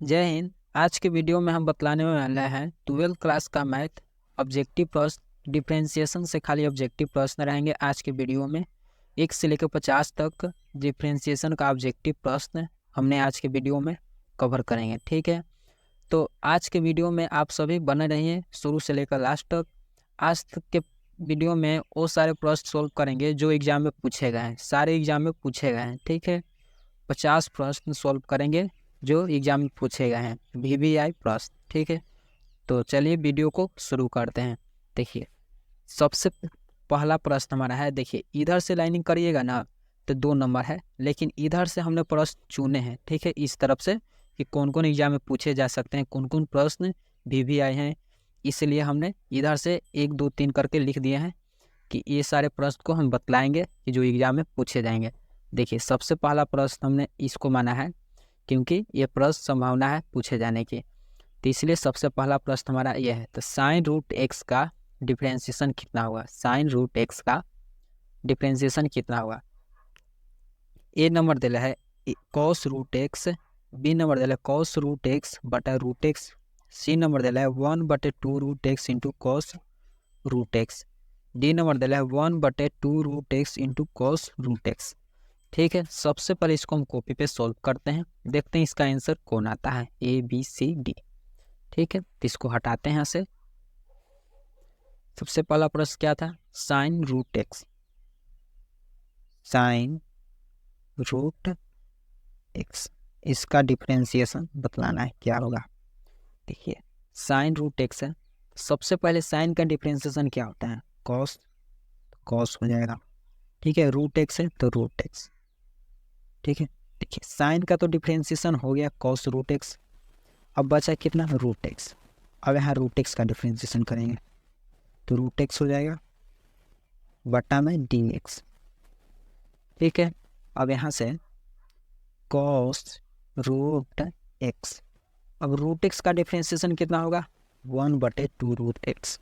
जय हिंद। आज के वीडियो में हम बतलाने वाले हैं 12th क्लास का मैथ ऑब्जेक्टिव प्रश्न। डिफरेंशिएशन से खाली ऑब्जेक्टिव प्रश्न रहेंगे आज के वीडियो में। 1 से लेकर 50 तक डिफरेंशिएशन का ऑब्जेक्टिव प्रश्न हमने आज के वीडियो में कवर करेंगे। ठीक है, तो आज के वीडियो में आप सभी बने रहिए शुरू से लेकर लास्ट तक। आज तक के वीडियो में वो सारे प्रश्न सोल्व करेंगे जो एग्जाम में पूछे गए हैं, सारे एग्जाम में पूछे गए हैं। ठीक है, 50 प्रश्न सॉल्व करेंगे जो एग्जाम में पूछे गए हैं, VVI प्रश्न। ठीक है, तो चलिए वीडियो को शुरू करते हैं। देखिए, सबसे पहला प्रश्न हमारा है। देखिए, इधर से लाइनिंग करिएगा ना तो 2 नंबर है, लेकिन इधर से हमने प्रश्न चुने हैं। ठीक है, इस तरफ से कि कौन कौन एग्जाम में पूछे जा सकते हैं, कौन कौन प्रश्न VVI हैं, इसलिए हमने इधर से 1 2 3 करके लिख दिए हैं कि ये सारे प्रश्न को हम बतलाएंगे कि जो एग्जाम में पूछे जाएंगे। देखिए, सबसे पहला प्रश्न हमने इसको माना है क्योंकि ये प्रश्न संभावना है पूछे जाने की, तो इसलिए सबसे पहला प्रश्न हमारा ये है। तो साइन रूट एक्स का डिफरेंशिएशन कितना होगा? साइन रूट एक्स का डिफरेंशिएशन कितना होगा? ए नंबर दिला है cos root x, B number दिला है कॉस रूट एक्स बटा रूट एक्स, सी नंबर दिला है 1/2 root x into cos root x, D number दिला है 1/2 root x into cos root x. ठीक है, सबसे पहले इसको हम कॉपी पे सॉल्व करते हैं, देखते हैं इसका आंसर कौन आता है, ABCD। ठीक है, तो इसको हटाते हैं यहाँ से। सबसे पहला प्रश्न क्या था? Sine root x, sine root x, इसका डिफरेंशिएशन बतलाना है क्या होगा। देखिए, साइन रूट एक्स है, सबसे पहले साइन का डिफरेंशिएशन क्या होता है? कॉस, कॉस हो जाएगा। ठीक है, रूट एक्स है तो रूट एक्स। ठीक है, देखिए साइन का तो डिफरेंशिएशन हो गया कॉस रूट एक्स, अब बचा कितना? Root x. अब यहाँ रूट एक्स का डिफरेंशिएशन करेंगे तो रूट एक्स हो जाएगा बटा में डी एक्स। ठीक है, अब यहाँ से कॉस रूट एक्स, अब रूट एक्स का डिफरेंशिएशन कितना होगा? 1/2 रूट एक्स,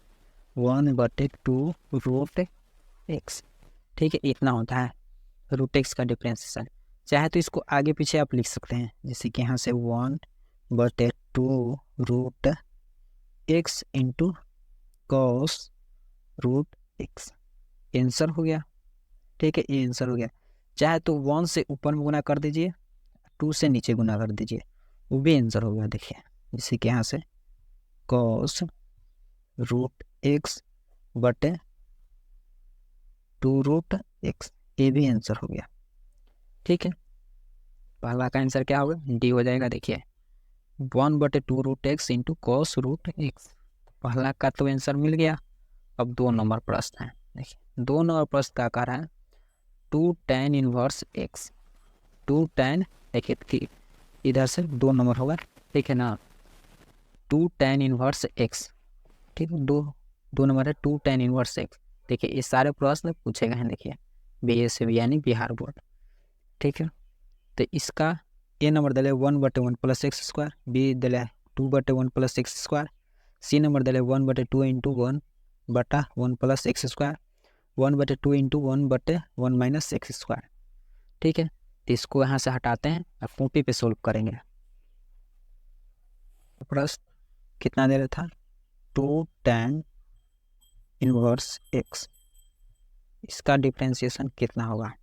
1/2 रूट एक्स। ठीक है, इतना होता है रूट एक्स का डिफरेंशिएशन। चाहे तो इसको आगे पीछे आप लिख सकते हैं, जैसे कि यहाँ से 1/2 root x into cos root x, answer हो गया। ठीक है, ये आंसर हो गया। चाहे तो 1 से ऊपर में गुना कर दीजिए, 2 से नीचे गुना कर दीजिए, वो भी आंसर हो गया। देखिए, जैसे कि यहाँ से कॉस रूट एक्स बटे 2 रूट एक्स, ये भी आंसर हो गया। ठीक है, पहला का आंसर क्या होगा? डी हो जाएगा। देखिए, 1/2 root x into cos root x, पहला का तो आंसर मिल गया। अब 2 नंबर प्रश्न है। देखिए, 2 नंबर प्रश्न का आकार है 2 tan इनवर्स एक्स, 2 tan, देखिए इधर से 2 नंबर होगा। ठीक है ना, 2 tan इनवर्स एक्स। ठीक है, दो नंबर है 2 tan इनवर्स एक्स। देखिए, ये सारे प्रश्न पूछे गए हैं। देखिए, BSB यानी बिहार बोर्ड। ठीक है, तो इसका ए नंबर दिले 1/1 प्लस एक्स स्क्वायर, बी दिले 2/1 plus x square, C number दिले 1/2 इंटू 1 बटा 1 plus x square, 1/2 into 1/1 minus x square. ठीक है, तो इसको यहाँ से हटाते हैं और कॉपी पे सोल्व करेंगे। प्रश्न कितना दे रहा था? 2 tan इनवर्स एक्स, इसका डिफरेंशिएशन कितना होगा?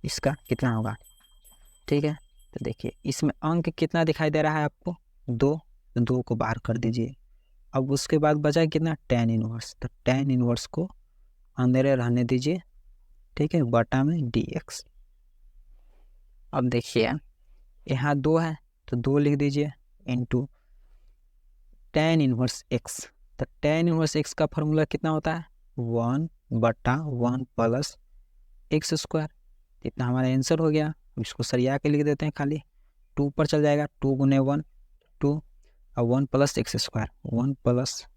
इसका कितना होगा? ठीक है, तो देखिए इसमें अंक कितना दिखाई दे रहा है आपको? 2, तो 2 को बाहर कर दीजिए। अब उसके बाद बचा कितना? tan इनवर्स, तो tan इनवर्स को अंदर रहने दीजिए। ठीक है, बटा में dx। अब देखिए यहाँ 2 है तो 2 लिख दीजिए इंटू tan इनवर्स x, तो tan इनवर्स x का फॉर्मूला कितना होता है? 1/1 प्लस एक्स स्क्वायर। इतना हमारा आंसर हो गया। इसको सरिया के लिख देते हैं, खाली 2 पर चल जाएगा, 2 गुने 1 2, और 1 plus x square, 1 plus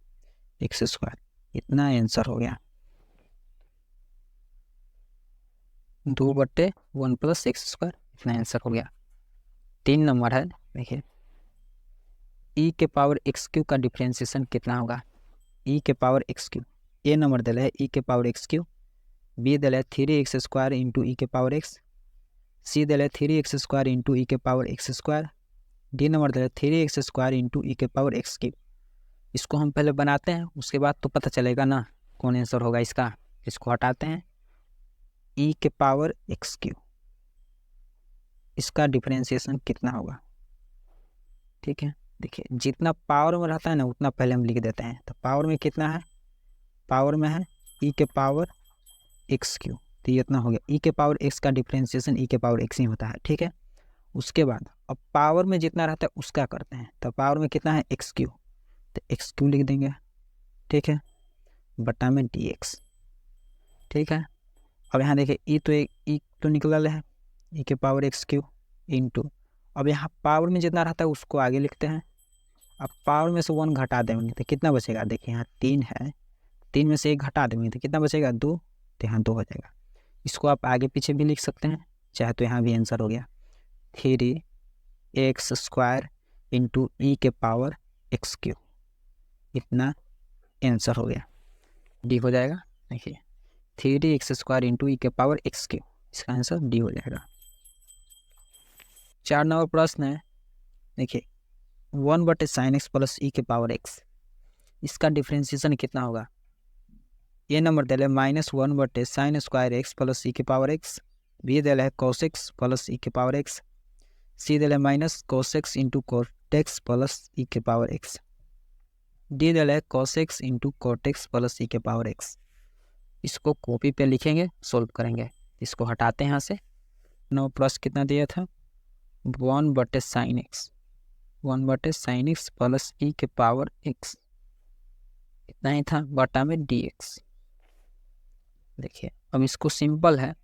x square, इतना आंसर हो गया। 2/1 प्लस एक्स स्क्वायर, इतना आंसर हो गया। 3 नंबर है। देखिए, ई के पावर एक्स क्यू का डिफरेंशिएशन कितना होगा? ई के पावर एक्स क्यू, ए नंबर दिला है ई के पावर एक्स क्यू, बी दिला है 3x स्क्वायर इंटू ई के पावर एक्स, सी दिला है 3x स्क्वायर इंटू ई के power x square, D number दे 3x² इंटू ई के पावर एक्स क्यूब। इसको हम पहले बनाते हैं, उसके बाद तो पता चलेगा ना कौन आंसर होगा इसका। इसको हटाते हैं, ई के पावर एक्स क्यूब, इसका डिफरेंशिएशन कितना होगा। ठीक है, देखिए जितना पावर में रहता है ना उतना पहले हम लिख देते हैं। तो पावर में कितना है, पावर में है ई के पावर एक्स क्यूब, तो ये इतना हो गया। ई के पावर एक्स का डिफरेंशिएशन ई के पावर एक्स ही होता है। ठीक है, उसके बाद अब पावर में जितना रहता है उसका करते हैं। तो पावर में कितना है एक्स क्यूब, तो एक्स क्यूब लिख देंगे। ठीक है, बटा में डी एक्स। ठीक है, अब यहाँ देखिए ई तो निकल है, ई के पावर एक्स क्यूब इंटू, अब यहाँ पावर में जितना रहता है उसको आगे लिखते हैं। अब पावर में से 1 घटा देंगे तो कितना बचेगा, देखिए यहाँ 3 है, 3 में से 1 घटा देंगे तो कितना बचेगा 2, तो यहाँ 2 हो जाएगा। इसको आप आगे पीछे भी लिख सकते हैं, चाहे तो यहाँ भी आंसर हो गया 3x² इंटू ई के पावर एक्स क्यूब, इतना आंसर हो गया। डी हो जाएगा। देखिए 3x² इंटू ई के पावर एक्स क्यूब, इसका आंसर डी हो जाएगा। 4 नंबर प्रश्न है, देखिए 1/sin x प्लस ई के पावर एक्स, इसका डिफ्रेंशिएशन कितना होगा। ए नंबर दे -1/sin² x प्लस ई के पावर एक्स, बी दे cos x प्लस ई के पावर एक्स, सी दे -cos x into cot x plus e के पावर एक्स, डी दे cos x into cot x plus e के power x. इसको copy पे लिखेंगे, सोल्व करेंगे। इसको हटाते हैं यहाँ से। नौ प्लस कितना दिया था 1/sin x, 1/sin x plus e के पावर x, इतना ही था, बटा में dx। देखिए अब इसको सिंपल है,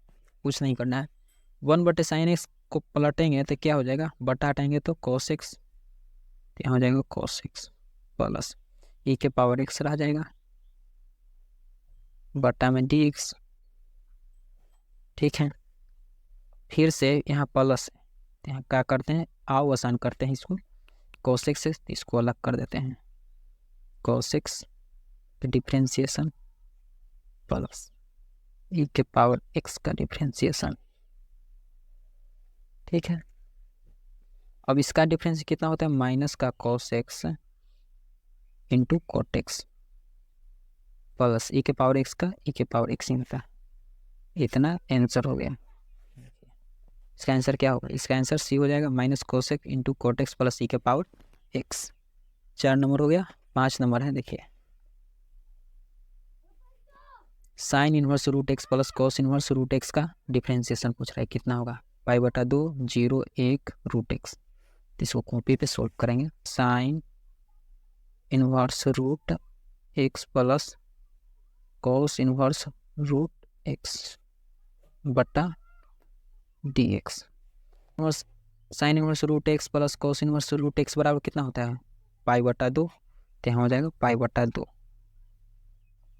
कुछ नहीं करना है। 1/sin x को पलटेंगे तो क्या हो जाएगा, बटा हटाएंगे तो cos x, यहाँ हो जाएगा cos x प्लस ई के पावर x रह जाएगा, बटा में dx। ठीक है, फिर से यहाँ प्लस, यहाँ क्या करते हैं, आओ आसान करते हैं इसको, cos x से इसको अलग कर देते हैं, cos x differentiation plus e के पावर x का डिफ्रेंशिएशन। ठीक है, अब इसका डिफरेंस कितना होता है, माइनस का cos x into cot x plus e के पावर x का ई के पावर x ही होता है। इतना आंसर हो गया। इसका आंसर क्या होगा, इसका आंसर सी हो जाएगा, -cos x into cot x plus e के पावर x। 4 नंबर हो गया। 5 नंबर है, देखिए sin inverse root x plus cos inverse root x का डिफ्रेंशिएशन पूछ रहा है, कितना होगा, π/2 0 1 रूट एक्स। इसको कॉपी पे सोल्व करेंगे। sin inverse root x plus cos inverse root x बटा dx। sin inverse root x plus cos inverse root x बराबर कितना होता है, π/2, तो यहाँ हो जाएगा π/2।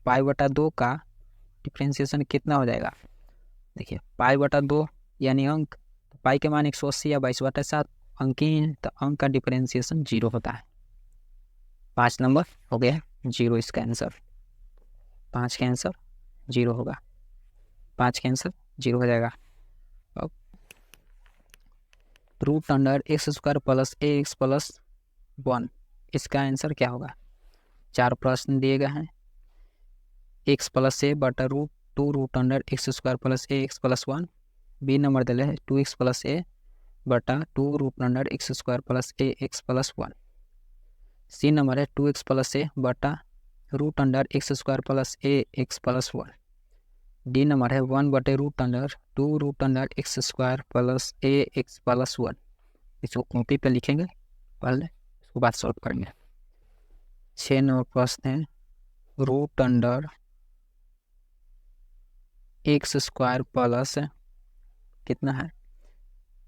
π/2 का डिफ्रेंशिएशन कितना हो जाएगा, देखिए π/2 यानी अंक, पाई के मान 180 या 22/7 अंक ही है, तो अंक का डिफरेंशिएशन 0 होता है। 5 नंबर हो गया 0 इसका आंसर, 5 का आंसर 0 होगा, 5 का आंसर 0 हो जाएगा। अब √x² प्लस ax प्लस 1, इसका आंसर क्या होगा। 4 प्रश्न दिए गए हैं, x प्लस a बटा √2√x² plus ax plus 1, B number दिले है 2x प्लस a बटा 2√x² plus ax plus 1, C number है 2x प्लस a बटा √x² plus ax plus 1, D number है 1/2√x² प्लस ax प्लस 1। इसको copy पे लिखेंगे पहले, इसको बाद सॉल्व करेंगे। 6 नंबर प्रश्न है, √x² प्लस कितना है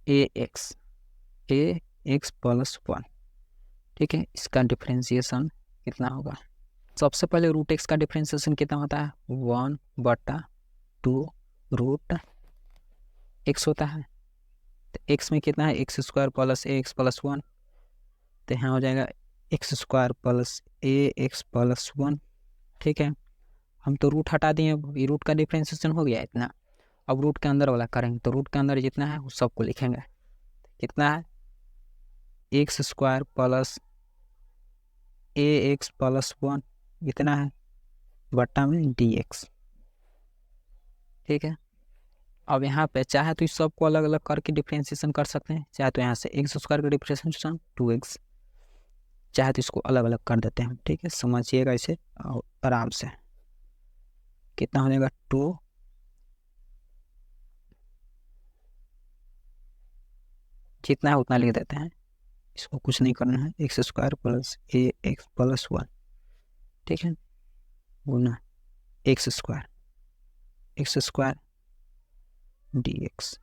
ax प्लस 1। ठीक है, इसका डिफरेंशिएशन कितना होगा। सबसे पहले √x का डिफरेंशिएशन कितना होता है, 1/2 √x होता है। तो x में कितना है x² प्लस ax प्लस 1, तो यहाँ हो जाएगा x² प्लस ax प्लस 1। ठीक है, हम तो रूट हटा दिए, ये रूट का डिफरेंशिएशन हो गया इतना। अब रूट के अंदर वाला करेंगे, तो रूट के अंदर जितना है वो सबको लिखेंगे। कितना है x square plus a x plus 1 इतना है बट्टा में डी एक्स। ठीक है, अब यहाँ पे चाहे तो इस सबको अलग अलग करके डिफ्रेंशिएशन कर सकते हैं, चाहे तो यहाँ से एक्स स्क्वायर का डिफ्रेंशिएशन 2x, चाहे तो इसको अलग अलग कर देते हैं। ठीक है, समझिएगा इसे और आराम से। कितना हो जाएगा 2 जितना है उतना लिख देते हैं, इसको कुछ नहीं करना है। X square plus a x plus 1, ठीक है, गुना x square d x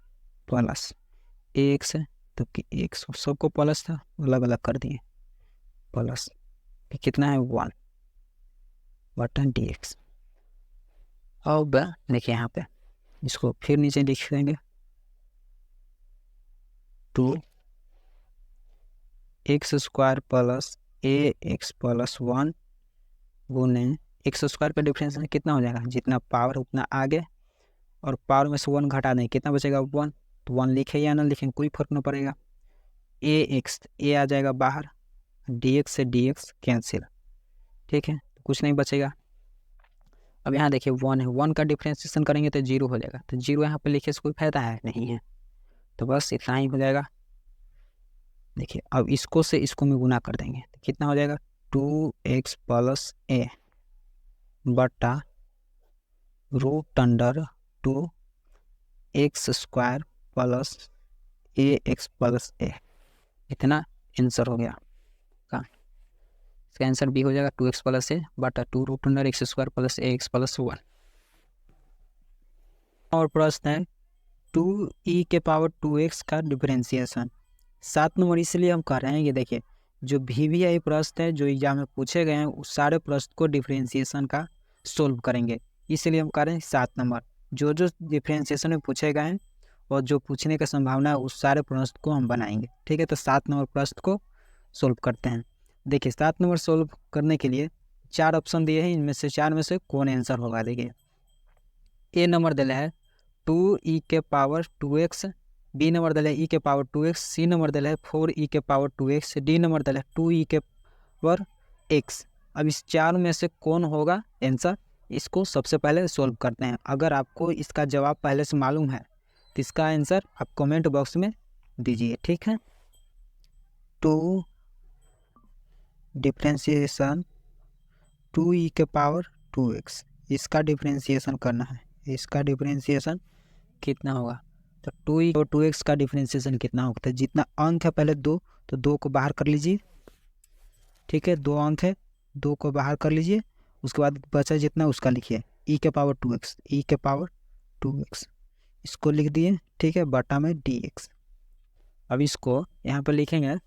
plus a x है तो कि एक्स सबको प्लस था अलग अलग कर दिए प्लस कितना है 1 बटन डी एक्स। अब देखिए यहाँ पे इसको फिर नीचे लिख देंगे 2 x square plus a x plus 1 गुने एक्स स्क्वायर का डिफरेंस कितना हो जाएगा, जितना पावर उतना आगे और पावर में से 1 घटा दें कितना बचेगा 1, तो 1 लिखे या ना लिखें कोई फर्क नहीं पड़ेगा। ए एक्स ए आ जाएगा बाहर, डी एक्स से डी एक्स कैंसिल, ठीक है, तो कुछ नहीं बचेगा। अब यहाँ देखिए 1 है, 1 का डिफ्रेंशिएशन करेंगे तो 0 हो जाएगा, तो 0 यहाँ पे लिखे से कोई फायदा है नहीं है, तो बस इतना ही हो जाएगा। देखिए अब इसको से इसको में गुना कर देंगे तो कितना हो जाएगा 2x प्लस ए बटा root under 2 x square plus a x plus a, इतना आंसर हो गया का। इसका आंसर बी हो जाएगा 2x प्लस ए बटा 2 root under x square plus a x plus 1। और प्रश्न है 2e के पावर 2x का डिफरेंशिएशन। 7 नंबर इसलिए हम कर रहे हैं, ये देखिए जो VVI प्रश्न है जो एग्जाम में पूछे गए हैं उस सारे प्रश्न को डिफरेंशिएशन का सोल्व करेंगे, इसलिए हम कर रहे हैं 7 नंबर। जो जो डिफरेंशिएशन में पूछे गए हैं और जो पूछने की संभावना है उस सारे प्रश्न को हम बनाएंगे। ठीक है, तो 7 नंबर प्रश्न को सोल्व करते हैं। देखिए 7 नंबर सोल्व करने के लिए 4 ऑप्शन दिए हैं, इनमें से 4 में से कौन आंसर होगा। देखिए ए नंबर दिला है 2e के पावर 2x, बी नंबर दिला है e के पावर 2x, सी नंबर दिला है 4e के पावर 2x, डी नंबर दिला है 2e के पावर x। अब इस 4 में से कौन होगा आंसर, इसको सबसे पहले सोल्व करते हैं। अगर आपको इसका जवाब पहले से मालूम है तो इसका आंसर आप कमेंट बॉक्स में दीजिए। ठीक है, तो डिफ्रेंशिएशन 2e के पावर 2x, इसका डिफ्रेंशिएशन करना है। इसका डिफ्रेंशिएशन कितना होगा, तो 2e और 2x का डिफ्रेंशिएशन कितना होगा, तो जितना अंक है पहले 2, तो 2 को बाहर कर लीजिए। ठीक है, 2 अंक है, 2 को बाहर कर लीजिए, उसके बाद बचा जितना उसका लिखिए e के पावर 2x, e के पावर 2x इसको लिख दिए। ठीक है, बटा में dx। अब इसको यहाँ पर लिखेंगे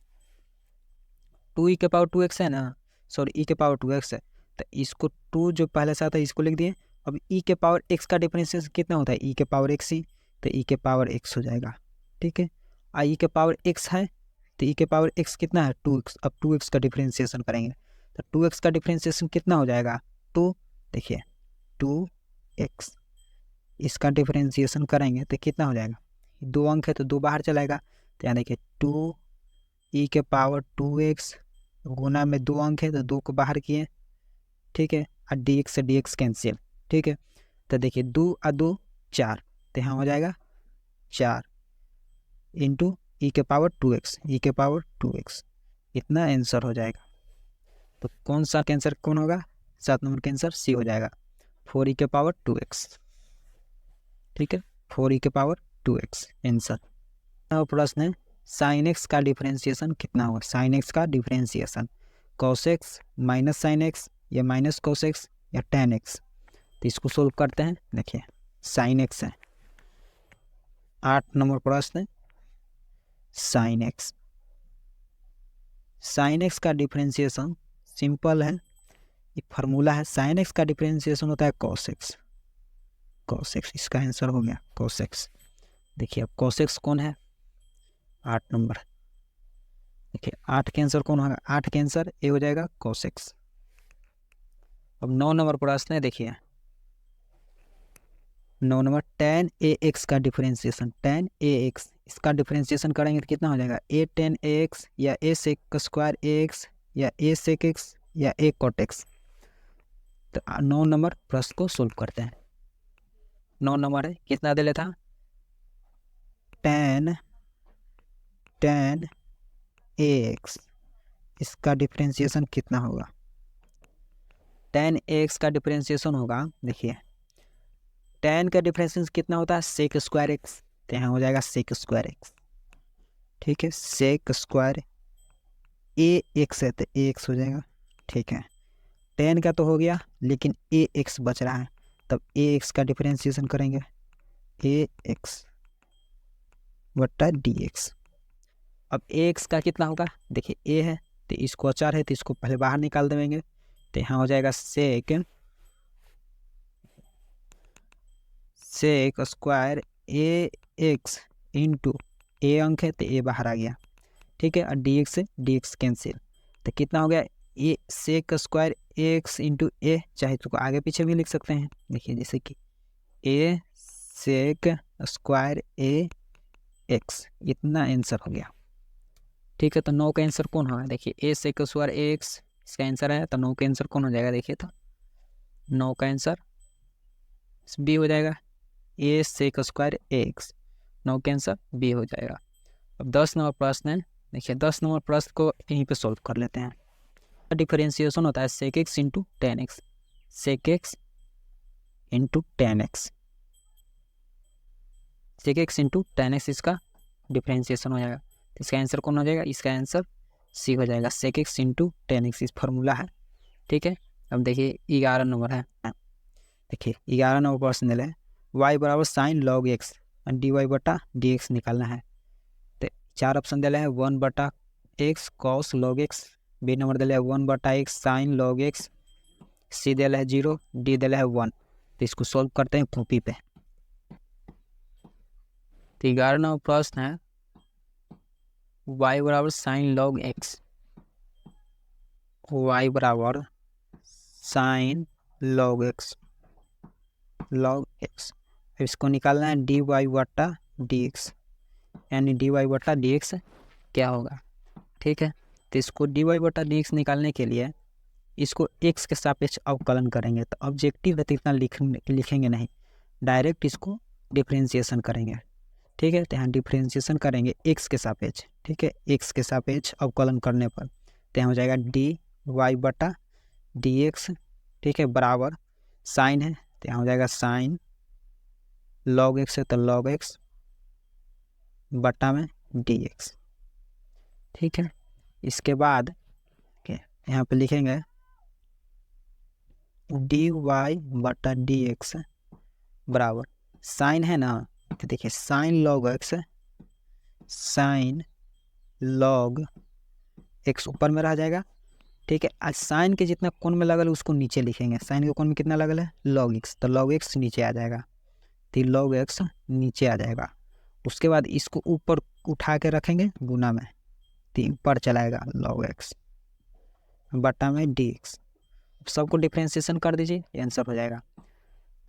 2e के पावर 2x है ना, सॉरी e के पावर 2x है, तो इसको 2 जो पहले से आता है इसको लिख दिए। अब e के पावर x का डिफरेंशिएशन कितना होता है, e के पावर x ही, तो e के पावर x हो जाएगा। ठीक है, e के पावर x है तो e के पावर x कितना है 2x। अब 2x का डिफरेंशिएशन करेंगे तो 2x का डिफरेंशिएशन कितना हो जाएगा 2, देखिए 2x, इसका डिफरेंशिएशन करेंगे तो कितना हो जाएगा, 2 अंक है तो 2 बाहर चलाएगा, तो यहाँ देखिए 2e के पावर 2x गुना में 2 अंक है तो 2 को बाहर किए। ठीक है, और dx से dx कैंसिल। ठीक है, तो देखिए 2 और 2 4, तो यहाँ हो जाएगा 4 इंटू e के पावर 2x, e के पावर 2x, इतना आंसर हो जाएगा। तो कौन सा कैंसर कौन होगा, 7 नंबर का आंसर सी हो जाएगा, 4e के पावर 2x। ठीक है, 4e के पावर 2x आंसर। अब प्रश्न है sin x का डिफरेंशिएशन कितना होगा। sin x का differentiation cos x minus sin x या माइनस cos x या tan x, तो इसको सोल्व करते हैं। देखिए sin x है, 8 नंबर प्रश्न है sin x। sin x का डिफरेंशिएशन सिंपल है, ये फार्मूला है। sin x का डिफरेंशिएशन होता है cos x, cos x इसका आंसर हो गया cos x। देखिए अब cos x कौन है, 8 नंबर। देखिए 8 के आंसर कौन होगा, 8 के आंसर ए हो जाएगा cos x। अब 9 नंबर प्रश्न है, देखिए 9 नंबर tan ax का डिफरेंशिएशन, tan ax इसका डिफरेंशिएशन करेंगे तो कितना हो जाएगा, a tan ax या a sec स्क्वायर ax या a sec x या a cot x। तो 9 नंबर प्रश्न को सोल्व करते हैं। 9 नंबर है, कितना दे लेता, tan ax इसका डिफरेंशिएशन कितना होगा, tan ax का डिफरेंशिएशन होगा, देखिए tan का डिफरेंशिएशन कितना होता है, sec स्क्वायर x, तो यहाँ हो जाएगा sec स्क्वायर x, ठीक है, sec स्क्वायर ax है तो ax हो जाएगा, ठीक है। tan का तो हो गया लेकिन ax बच रहा है, तब ax का डिफरेंशिएशन करेंगे, ax बट्टा dx। अब ax का कितना होगा, देखिए a है तो इसको अचार है तो इसको पहले बाहर निकाल देंगे, तो यहाँ हो जाएगा sec square ax into a अंक है तो a बाहर आ गया, ठीक है, और dx से dx कैंसिल, तो कितना हो गया, ए sec square ax into a, चाहे तो आगे पीछे भी लिख सकते हैं, देखिए जैसे कि a sec स्क्वायर ax, इतना आंसर हो गया, ठीक है। तो 9 का आंसर कौन होगा, देखिए a sec स्क्वायर ax इसका आंसर है, तो 9 का आंसर कौन हो जाएगा, देखिए तो 9 का आंसर बी हो जाएगा, a sec स्क्वायर ax, 9 का आंसर बी हो जाएगा। अब 10 नंबर प्रश्न है, देखिए 10 नंबर प्रश्न को यहीं पे सॉल्व कर लेते हैं। डिफरेंशिएशन होता है sec x into ten x, sec x into ten x, sec x into ten x इसका डिफरेंशिएशन हो जाएगा, तो इसका आंसर कौन हो जाएगा, इसका आंसर सी हो जाएगा, sec x into ten x इस फार्मूला है, ठीक है। अब देखिए 11 नंबर है, देखिए 11 नंबर प्रश्न दिया है y बराबर sine log x d y बटा डी एक्स निकालना है, तो 4 ऑप्शन दिया है 1 बटा x cos log x, B number दिया है 1 बटा x sine log x, C दिया है 0, डी दिया है 1। तो इसको सॉल्व करते हैं कॉपी पे। तो 11 नंबर प्रश्न है y बराबर साइन लॉग एक्स, y बराबर sine log x, log x, इसको निकालना है डी वाई बटा डी एक्स, यानी डी वाई बटा डी एक्स क्या होगा, ठीक है। तो इसको डी वाई बटा डी एक्स निकालने के लिए इसको एक्स के सापेक्ष अवकलन करेंगे, तो ऑब्जेक्टिव है तो इतना लिखेंगे नहीं, डायरेक्ट इसको डिफरेंशिएशन करेंगे, ठीक है। तो यहाँ डिफरेंशिएशन करेंगे एक्स के सापेक्ष, ठीक है, एक्स के सापेक्ष अवकलन करने पर तो यहाँ हो जाएगा डी वाई बटा डी एक्स, ठीक है, बराबर साइन है तो यहाँ हो जाएगा साइन लॉग एक्स है तो लॉग एक्स बटा में डी एक्स, ठीक है। इसके बाद यहाँ पे लिखेंगे डी वाई बटा डी एक्स बराबर साइन है ना, तो देखिए sign log x, sine log x ऊपर में रह जाएगा, ठीक है। आज साइन के जितना कोण में लगल उसको नीचे लिखेंगे, साइन के कोण में कितना लगल है लॉग एक्स, तो लॉग एक्स नीचे आ जाएगा, तो लॉग एक्स नीचे आ जाएगा। उसके बाद इसको ऊपर उठा के रखेंगे गुना में, तो ऊपर चलाएगा लॉग एक्स बटा में डी एक्स, सबको डिफ्रेंशिएशन कर दीजिए, ये आंसर हो जाएगा।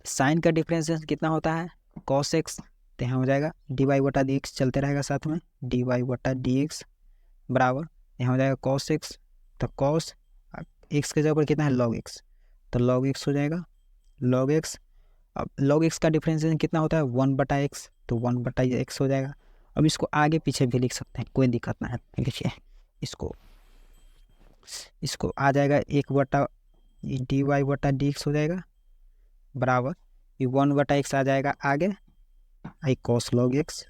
साइन का डिफ्रेंशिएशन कितना होता है कॉस एक्स, तो यहाँ हो जाएगा डी वाई बटा डी एक्स चलते रहेगा साथ में, डी वाई बटा डी एक्स बराबर यहाँ हो जाएगा कॉस एक्स, तो कॉस एक्स के जगह पर कितना है लॉग एक्स, तो लॉग एक्स हो जाएगा लॉग एक्स। अब लॉग एक्स का डिफरेंशिएशन कितना होता है 1 बटा एक्स, तो 1 बटा एक्स हो जाएगा। अब इसको आगे पीछे भी लिख सकते हैं, कोई दिक्कत ना है, देखिए इसको आ जाएगा 1 बटा डी वाई बटा डी एक्स हो जाएगा बराबर ये 1 बटा एक्स आ जाएगा आगे, आई cos log x,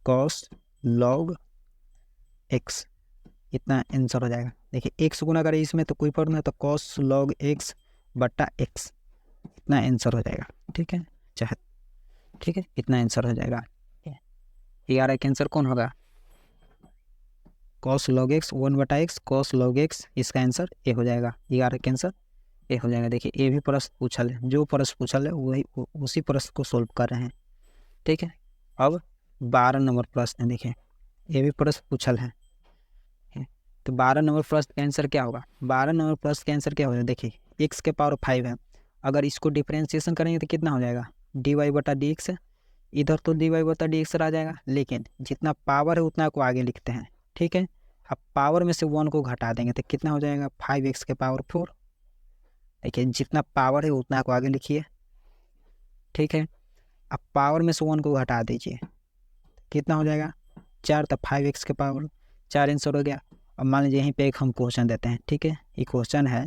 cos log x, इतना आंसर हो जाएगा। देखिए एक्स गुना करें इसमें तो कोई फर्क नहीं, तो कॉस लॉग एक्स बटा एक्स, इतना आंसर हो जाएगा, ठीक है, चाहे ठीक है, इतना आंसर हो जाएगा। 11 का आंसर कौन होगा, कॉस लॉग एक्स 1 बटा एक्स कॉस लॉग एक्स, इसका आंसर ए हो जाएगा, 11 का आंसर ए हो जाएगा। देखिए ये भी प्रश्न पूछल है, जो प्रश्न पूछल है वही उसी प्रश्न को सोल्व कर रहे हैं, ठीक है। अब 12 नंबर प्रश्न है, देखिए ये भी प्रश्न पूछल है, तो 12 नंबर प्रश्न का आंसर क्या होगा, 12 नंबर प्रश्न का आंसर क्या होगा, देखिए एक्स के पावर 5 है, अगर इसको डिफरेंशिएशन करेंगे तो कितना हो जाएगा डी वाई बटा डी एक्स, इधर तो डी वाई बटा डी एक्स आ जाएगा, लेकिन जितना पावर है उतना को आगे लिखते हैं। ठीक है, अब पावर में से 1 को घटा देंगे तो कितना हो जाएगा 5x के पावर 4। देखिए जितना पावर है उतना को आगे लिखिए। ठीक है, अब पावर में से 1 को घटा दीजिए, कितना हो जाएगा 4, तब 5x के पावर 4 आंसर हो गया। अब मान लीजिए यहीं पे एक हम क्वेश्चन देते हैं। ठीक है, ये क्वेश्चन है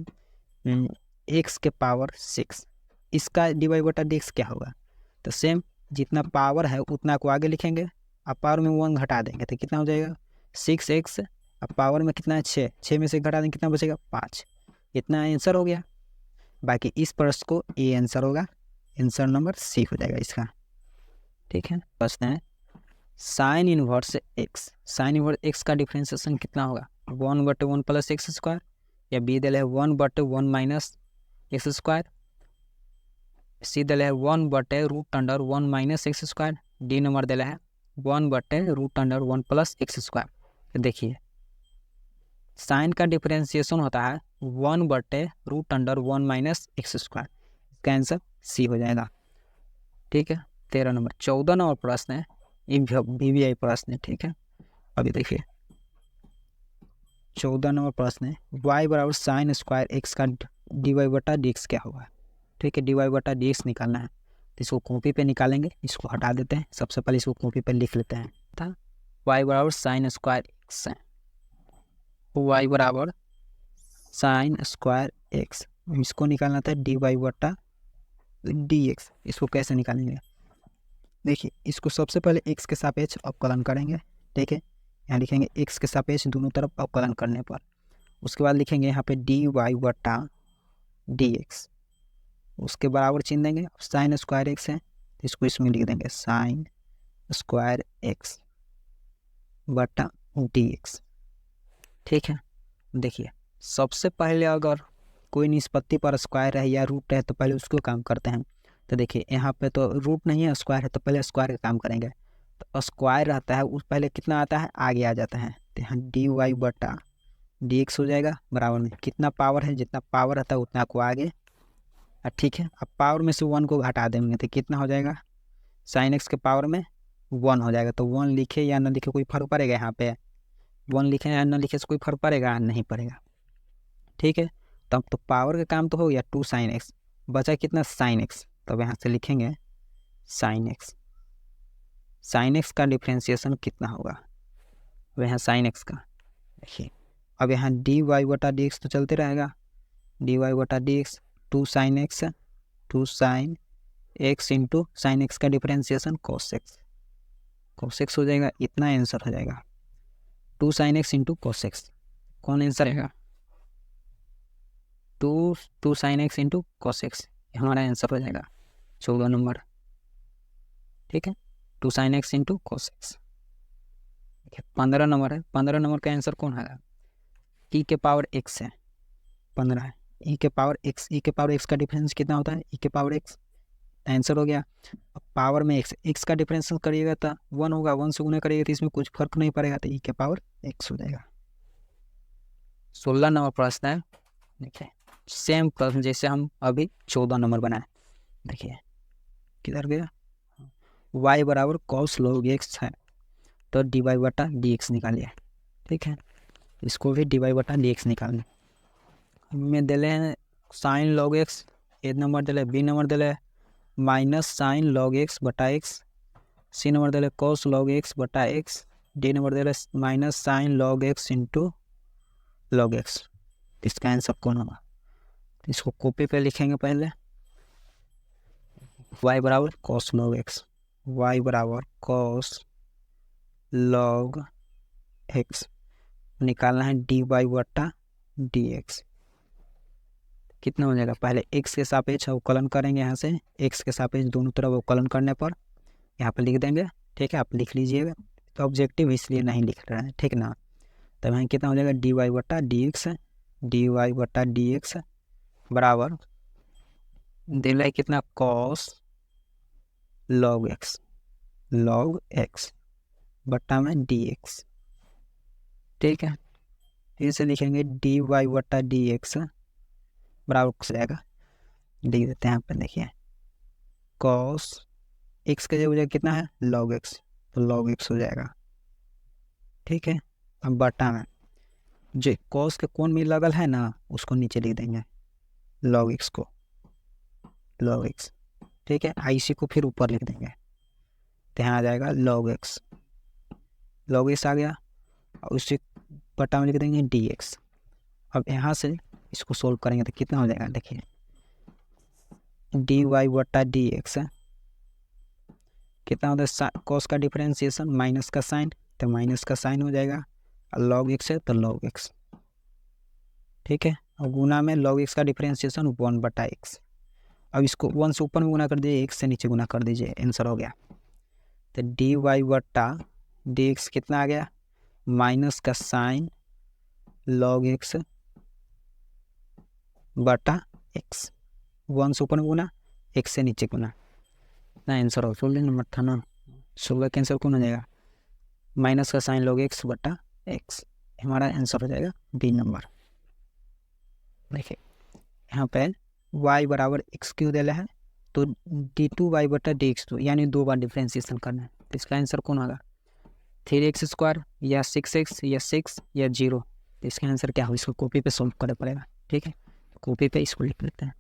x के पावर 6, इसका डी वाई बटा डी एक्स क्या होगा? तो सेम जितना पावर है उतना को आगे लिखेंगे, अब पावर में 1 घटा देंगे तो कितना हो जाएगा 6x। अब पावर में कितना है 6 में से घटा देंगे कितना बचेगा 5। इतना आंसर हो गया। बाकी इस प्रश्न को ए आंसर होगा, आंसर नंबर सी हो जाएगा इसका। ठीक है, प्रश्न है sign inverse x, sign inverse x का डिफ्रेंसिएशन कितना होगा? 1/1 प्लस एक्स स्क्वायर, या बी दिल है 1/1 माइनस एक्स स्क्वायर, सी दिल है 1/√1 minus x square, D number दिल है 1/√1 प्लस एक्स स्क्वायर। तो देखिए साइन का डिफरेंशिएशन होता है 1/√1 माइनस एक्स स्क्वायर, इसका आंसर सी हो जाएगा। ठीक है, 13 नंबर 14 नंबर प्रश्न है, VVI प्रश्न है। ठीक है, अभी देखिए 14 नंबर प्रश्न है y बराबर साइन स्क्वायर एक्स का डी वाई बटा डी एक्स क्या होगा? ठीक है, डी वाई बटा डी एक्स निकालना है तो इसको कॉपी पे निकालेंगे, इसको हटा देते हैं। सबसे पहले इसको कॉपी पे लिख लेते हैं था y बराबर साइन स्क्वायर एक्स है, y बराबर साइन स्क्वायर एक्स, इसको निकालना था डी वाई बटा डी एक्स। इसको कैसे निकालेंगे? देखिए इसको सबसे पहले x के सापेक्ष अवकलन करेंगे। ठीक है, यहाँ लिखेंगे x के सापेक्ष दोनों तरफ अवकलन करने पर, उसके बाद लिखेंगे यहाँ पे डी वाई बटा डी एक्स, उसके बराबर चिन्ह देंगे। साइन स्क्वायर एक्स है तो इसको इसमें लिख देंगे साइन स्क्वायर एक्स बटा डी एक्स। ठीक है, देखिए सबसे पहले अगर कोई निष्पत्ति पर स्क्वायर है या रूट है तो पहले उसको काम करते हैं। तो देखिए यहाँ पे तो रूट नहीं है, स्क्वायर है, तो पहले स्क्वायर का काम करेंगे। तो स्क्वायर रहता है उस पहले कितना आता है आगे आ जाता है, तो यहाँ डी वाई बटा डी एक्स हो जाएगा बराबर में कितना पावर है, जितना पावर रहता है उतना को आगे। ठीक है, अब पावर में से 1 को घटा देंगे तो कितना हो जाएगा साइन एक्स के पावर में 1 हो जाएगा। तो 1 लिखे या ना लिखे कोई फर्क पड़ेगा? यहाँ पे 1 लिखे या ना लिखे से कोई फर्क पड़ेगा? नहीं पड़ेगा। ठीक है, तब तो पावर का काम तो हो गया 2 साइन एक्स, बचा कितना साइन एक्स, तब यहाँ से लिखेंगे साइन एक्स। साइन एक्स का डिफ्रेंशिएशन कितना होगा? अब यहाँ साइन एक्स का देखिए, अब यहाँ डी वाई बटा डी एक्स तो चलते रहेगा, डी वाई बटा d x 2 sine x, 2 sine x into sine x का differentiation cos x, cos x हो जाएगा। इतना आंसर हो जाएगा 2 sine x into cos x. कौन आंसर रहेगा? 2 sine x into cos x, हमारा आंसर हो जाएगा 14 नंबर। ठीक है, 2 sine x into cos x. 15 number है, 15 नंबर का आंसर कौन है? ई के पावर एक्स है, 15 है, ई के पावर एक्स, ई के पावर एक्स का डिफरेंस कितना होता है? ई के पावर एक्स, आंसर हो गया। अब पावर में एक्स, एक्स का डिफरेंस करिएगा तो 1 होगा, 1 से गुना करिएगा तो इसमें कुछ फर्क नहीं पड़ेगा, तो ई के पावर एक्स हो जाएगा। 16 नंबर प्रश्न है, देखिए सेम प्रश्न जैसे हम अभी 14 नंबर बनाए। देखिए किधर गया, y बराबर कॉस लॉग एक्स है तो डी वाई बटा डी एक्स निकालिए। ठीक है, इसको भी डी वाई बटा डी एक्स निकालना। हमें दिले हैं साइन लॉग एक्स, ए नंबर दिले, बी नंबर दिले माइनस साइन लॉग एक्स बटा एक्स, सी नंबर दिले कॉस लॉग एक्स बटा एक्स, डी नंबर दिले minus sign log x into log x. इसका आंसर कौन होगा? इसको कॉपी पे लिखेंगे पहले, y बराबर कॉस लॉग एक्स, y बराबर कॉस लॉग एक्स, निकालना है डी वाई बटा डी एक्स। कितना हो जाएगा? पहले x के सापेक्ष अवकलन करेंगे, यहाँ से x के सापेक्ष दोनों तरफ अवकलन करने पर यहाँ पर लिख देंगे। ठीक है, आप लिख लीजिएगा, तो ऑब्जेक्टिव इसलिए नहीं लिख रहे हैं, ठीक ना। तब यहाँ कितना हो जाएगा डी वाई बटा डी एक्स, डी वाई बटा डी एक्स बराबर दिल है कितना cos log x, log x बटा में डी एक्स। ठीक है, फिर से लिखेंगे डी वाई बटा डी एक्स बराबर हो जाएगा, लिख देते हैं यहाँ पर। देखिए कॉस एक्स का जगह कितना है लॉग एक्स, तो लॉग एक्स हो जाएगा। ठीक है, अब बटा में जो कॉस के कोण में लगल है ना उसको नीचे लिख देंगे लॉग एक्स को, लॉग एक्स। ठीक है, आईसी को फिर ऊपर लिख देंगे, तो यहाँ आ जाएगा लॉग एक्स, लॉग एक्स आ गया। और उसी बटा में लिख देंगे डी एक्स। अब यहाँ से इसको सोल्व करेंगे तो कितना हो जाएगा, देखिए डी वाई बटा डी एक्स है, कितना होता है कॉस का डिफरेंशिएशन माइनस का साइन, तो माइनस का साइन हो जाएगा, और लॉग एक्स है तो लॉग एक्स। ठीक है, और गुना में लॉग एक्स का डिफरेंशिएशन 1 बटा एक्स। अब इसको 1 से ऊपर में गुना कर दीजिए, 1 से नीचे गुना कर दीजिए, आंसर हो गया। तो डी वाई बटा डी एक्स कितना आ गया, माइनस का साइन लॉग एक्स बटा एक्स, 1 से ऊपर में गुना 1 से नीचे गुना, ना आंसर हो 16 नंबर था ना, 16 कैंसिल कौन हो जाएगा, माइनस का साइन लॉग एक्स बटा एक्स, हमारा आंसर हो जाएगा बी नंबर। देखिए यहाँ पे y बराबर एक्स क्यू दिया है, तो डी टू वाई बटा डी एक्स टू, यानी 2 बार डिफ्रेंशिएशन करना है, तो इसका आंसर कौन होगा 3x² या 6x या 6 या 0, तो इसका आंसर क्या हो, इसको कॉपी पे सोल्व करना पड़ेगा। ठीक है, कॉपी पे इसको लिख लेते हैं,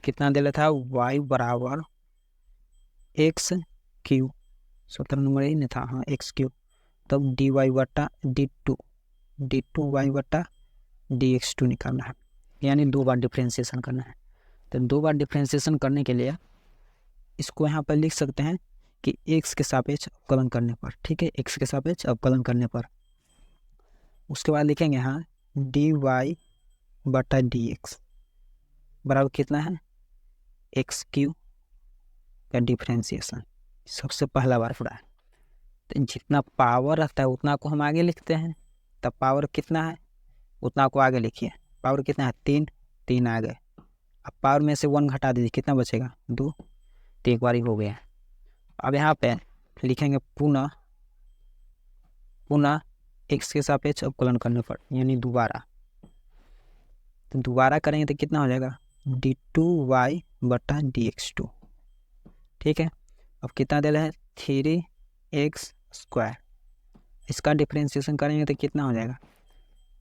कितना दे था y बराबर एक्स क्यू, 17 नंबर ही नहीं था, हाँ एक्स क्यू, तब डी वाई बटा डी टू वाई बटा डी एक्स टू निकालना है, यानी 2 बार डिफ्रेंशिएशन करना है। तो 2 बार डिफ्रेंशिएशन करने के लिए इसको यहाँ पर लिख सकते हैं कि एक्स के सापेक्ष अवकलन करने पर, ठीक है, एक्स के सापेक्ष अवकलन करने पर, उसके बाद लिखेंगे यहाँ डी वाई बटा डी एक्स बराबर कितना है एक्स क्यू का डिफ्रेंशिएशन, सबसे पहला बार पड़ा है। तो जितना पावर रहता है उतना को हम आगे लिखते हैं, तब पावर कितना है उतना को आगे लिखिए, पावर कितना है 3 आ गए, अब पावर में से 1 घटा दीजिए, कितना बचेगा 2, तो एक बार ही हो गया। अब यहाँ पे लिखेंगे पुनः एक्स के सापेक्ष अवकलन करने पर, यानी दोबारा, तो दोबारा करेंगे तो कितना हो जाएगा डी टू वाई बटा डी एक्स टू। ठीक है, अब कितना दे रहा है 3x², इसका डिफ्रेंशिएशन करेंगे तो कितना हो जाएगा,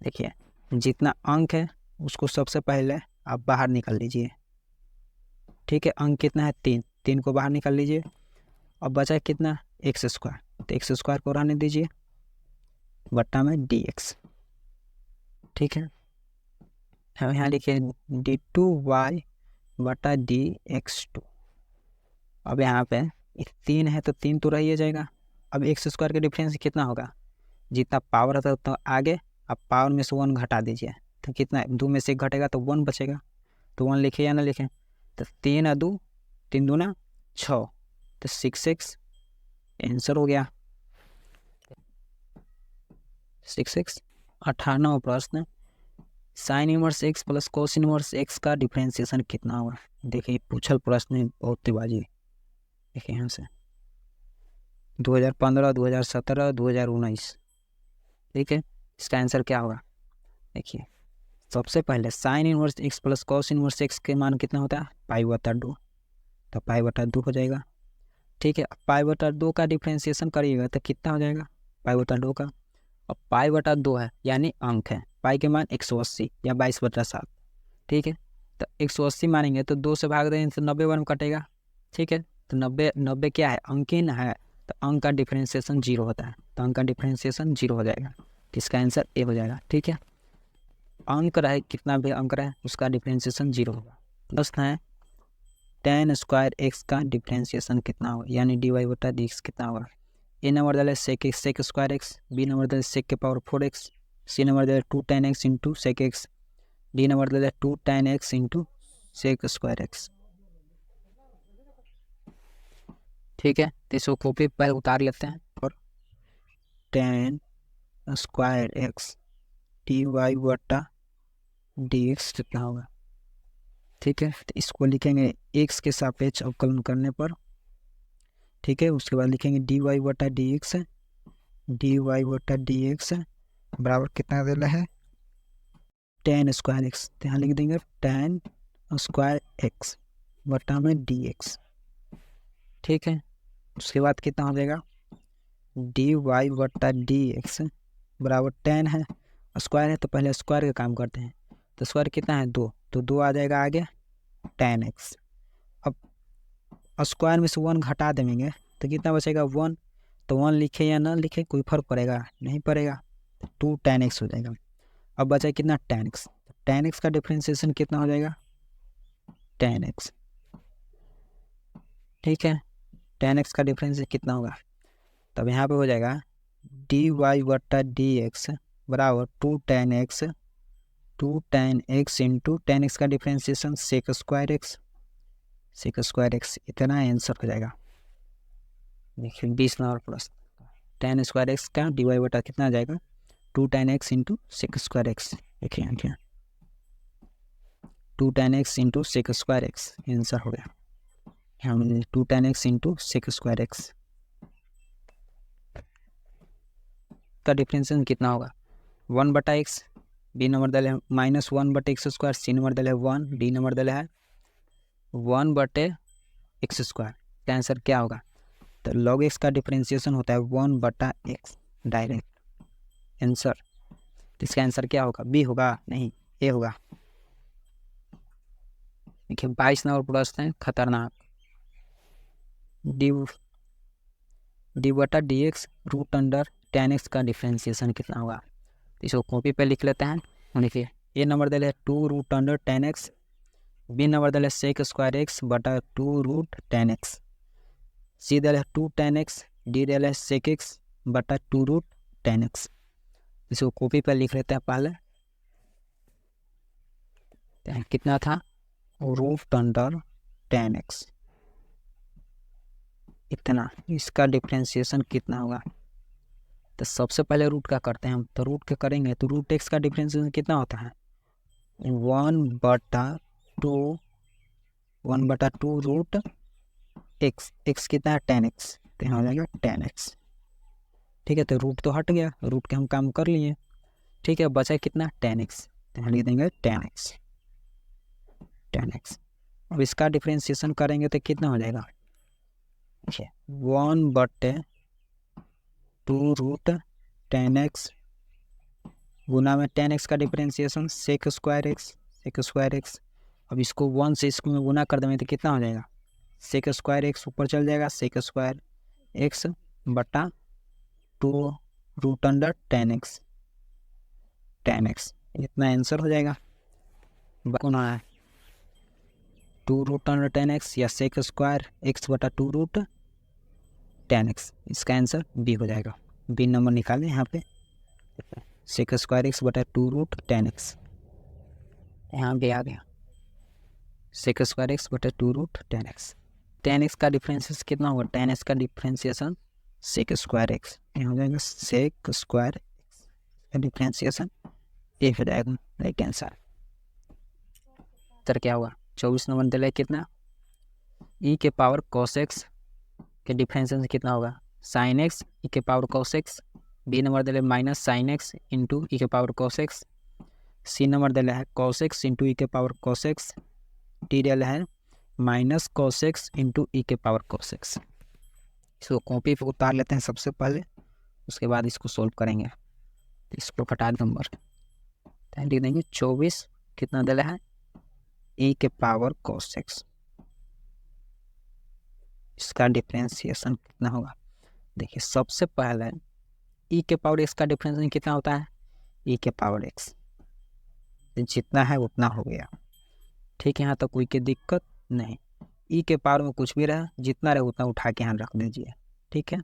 देखिए जितना अंक है उसको सबसे पहले आप बाहर निकाल लीजिए। ठीक है, अंक कितना है 3 को बाहर निकाल लीजिए, अब बचा कितना x², तो x² को रहने दीजिए बट्टा में dx। ठीक है, यहाँ लिखिए d2y बटा dx2। अब यहाँ पे 3 है तो 3 तो रह ही जाएगा, अब x² का डिफरेंस कितना होगा, जितना पावर होता है उतना आगे, अब पावर में से 1 घटा दीजिए, तो कितना है 2 में से 1 घटेगा तो 1 बचेगा, तो 1 लिखे या ना लिखें, तो 3 और 2 3 दूना 6, तो 6x आंसर हो गया 6x। 98वां प्रश्न, sine inverse x plus cos inverse x का डिफरेंशिएशन कितना होगा। देखिए पूछल प्रश्न बहुत तेबाजी, देखिए यहाँ से 2015, 2017, 2019। ठीक है, इसका आंसर क्या होगा, देखिए सबसे पहले sine inverse x plus cos inverse x के मान कितना होता है π/2, तो π/2 हो जाएगा। ठीक है, π/2 का डिफ्रेंशिएशन करिएगा तो कितना हो जाएगा π/2 का, अब π/2 है यानी अंक है, पाई के मान 180 या 22/7। ठीक है, तो 180 मानेंगे तो 2 से भाग देंगे तो 90 बार में कटेगा। ठीक है, तो 90 क्या है अंकीन है, तो अंक का डिफ्रेंशिएशन 0 होता है, तो अंक का डिफ्रेंशिएशन 0 हो जाएगा, तो इसका आंसर ए हो जाएगा। ठीक है, अंक रहे कितना भी अंक रहे उसका डिफ्रेंशिएशन 0 होगा। प्रश्न है tan² x का डिफ्रेंशिएशन कितना होगा, यानी dy बटा dx कितना होगा। ए नंबर डाले sec² x, बी नंबर डाले sec⁴x, सी नंबर दे 2 tan x into sec x, D number दे 2 tan x into sec² x। ठीक है, तो इसको कॉपी पर उतार लेते हैं, और tan² x dy बटा dx कितना होगा। ठीक है, तो इसको लिखेंगे x के सापेक्ष अवकलन करने पर। ठीक है, उसके बाद लिखेंगे dy बटा dx बराबर कितना दे रहा है tan² x, तो यहाँ लिख देंगे tan² x। बटा में dx। ठीक है, उसके बाद कितना हो जाएगा dy बटा dx बराबर 10 है, स्क्वायर है तो पहले स्क्वायर का काम करते हैं। तो स्क्वायर कितना है 2, तो 2 आ जाएगा आगे 10x। अब स्क्वायर में से 1 घटा देंगे तो कितना बचेगा 1। तो 1 लिखे या ना लिखे कोई फर्क पड़ेगा नहीं पड़ेगा, 2 10x हो जाएगा। अब बचा कितना 10x, 10x का डिफ्रेंशिएशन कितना हो जाएगा 10x। ठीक है, 10x का डिफरेंस कितना होगा, तब यहाँ पे हो जाएगा dy बटा dx बराबर 2 tan x इंटू 10x का डिफ्रेंशिएशन सेक स्क्वायर x, इतना आंसर हो जाएगा। देखिए 20 number plus tan square x का dy बटा कितना आ जाएगा 2 tan x into sec square x. देखिए 2 tan x into sec square x answer हो गया। 2 tan x into sec square x का डिफरेंशिएशन कितना होगा 1 बटा एक्स, बी नंबर दल है -1 बटे एक्स स्क्वायर, सी नंबर दल है 1, डी नंबर दल है 1 बटे एक्स स्क्वायर। का आंसर क्या होगा, तो log x का डिफरेंशिएशन होता है 1 बटा एक्स डायरेक्ट आंसर। तो इसका आंसर क्या होगा, बी होगा नहीं ए होगा। देखिए 22 नंबर प्रश्न है खतरनाक, डी बटा d x root under tan x का डिफ्रेंशिएशन कितना होगा। इसको कॉपी पे लिख लेते हैं। देखिए ए नंबर दल है 2 root under tan x, B number दल है सेक स्क्वायर एक्स बटा 2 रूट tan x, सी दल है 2 tan x, डी दल है सेक एक्स बटा 2 रूट tan x। इसको कॉपी पे लिख लेते हैं पहले। कितना था रूट अंडर tan x, इतना, इसका डिफ्रेंशिएशन कितना होगा। तो सबसे पहले रूट का करते हैं हम, तो रूट के करेंगे तो रूट एक्स का डिफ्रेंशिएशन कितना होता है 1 बटा 2 रूट एक्स, एक्स कितना है tan x, तो यहाँ हो जाएगा tan x। ठीक है, तो रूट तो हट गया, रूट के हम काम कर लिए। ठीक है, बचा कितना tan x, तो यहाँ लिख देंगे tan x। अब इसका डिफ्रेंशिएशन करेंगे तो कितना हो जाएगा 1 बटे 2 रूट tan x गुना में tan x का डिफरेंशिएशन सेक स्क्वायर एक्स। अब इसको 1 से इसको में गुना कर देंगे तो कितना हो जाएगा सेक स्क्वायर एक्स ऊपर चल जाएगा, सेक स्क्वायर एक्स बटा 2 रूट अंडर tan x, इतना आंसर हो जाएगा। गुना है 2 रूट अंडर tan x या सेक स्क्वायर एक्स बटा 2 रूट tan x, इसका आंसर बी हो जाएगा। बी नंबर निकालें यहाँ पे, सेक स्क्वायर एक्स बटा 2 रूट tan x, यहाँ भी आ गया सेक स्क्वायर एक्स बटा 2 रूट tan x का डिफरेंशिएशन कितना होगा, tan x का डिफरेंशिएशन सेक स्क्वायर एक्स, यहाँ हो जाएगा सेक स्क्वायर एक्स का डिफरेंशिएशन ए हो जाएगा राइट आंसर। तो क्या होगा 24 नंबर दिला कितना e के पावर cos x के डिफरेंशिएशन कितना होगा sin x e के power cos x, B number दिले minus sin x into e के power cos x, C number दिला है cos x इंटू e के पावर cos x, डी दिला है minus cos x into e के power cos x। इसको copy पे उतार लेते हैं सबसे पहले, उसके बाद इसको सोल्व करेंगे। तो इसको घटा नंबर लिख देंगे 24 कितना दिला है e के पावर cos x, इसका डिफरेंशिएशन कितना होगा। देखिए सबसे पहले e के पावर x का डिफरेंशिएशन कितना होता है e के पावर x, जितना है उतना हो गया। ठीक है, यहाँ तक कोई की दिक्कत नहीं, e के पावर में कुछ भी रहा जितना रहे उतना उठा के यहाँ रख दीजिए। ठीक है,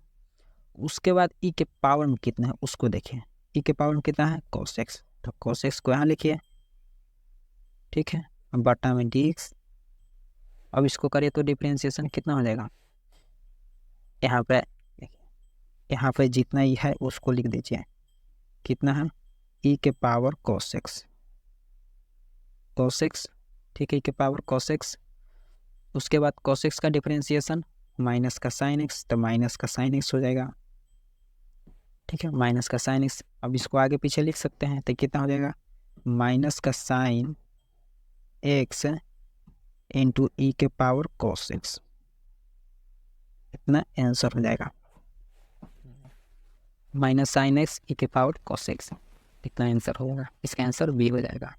उसके बाद e के पावर में कितना है उसको देखिए, e के पावर में कितना है cos x, तो cos x को यहाँ लिखिए। ठीक है, अब बटा में dx, अब इसको करिए तो डिफरेंशिएशन कितना हो जाएगा, यहाँ पे जितना ही है उसको लिख दीजिए, कितना है e के पावर cos x। ठीक है, e के पावर cos x, उसके बाद cos x का डिफरेंशिएशन माइनस का sin x, तो माइनस का sin x हो जाएगा। ठीक है, माइनस का sin x, अब इसको आगे पीछे लिख सकते हैं तो कितना हो जाएगा माइनस का sin x इंटू ई के पावर cos x, इतना आंसर हो जाएगा। माइनस साइन एक्स ई के पावर cos x, इतना आंसर होगा। इसका आंसर बी हो जाएगा।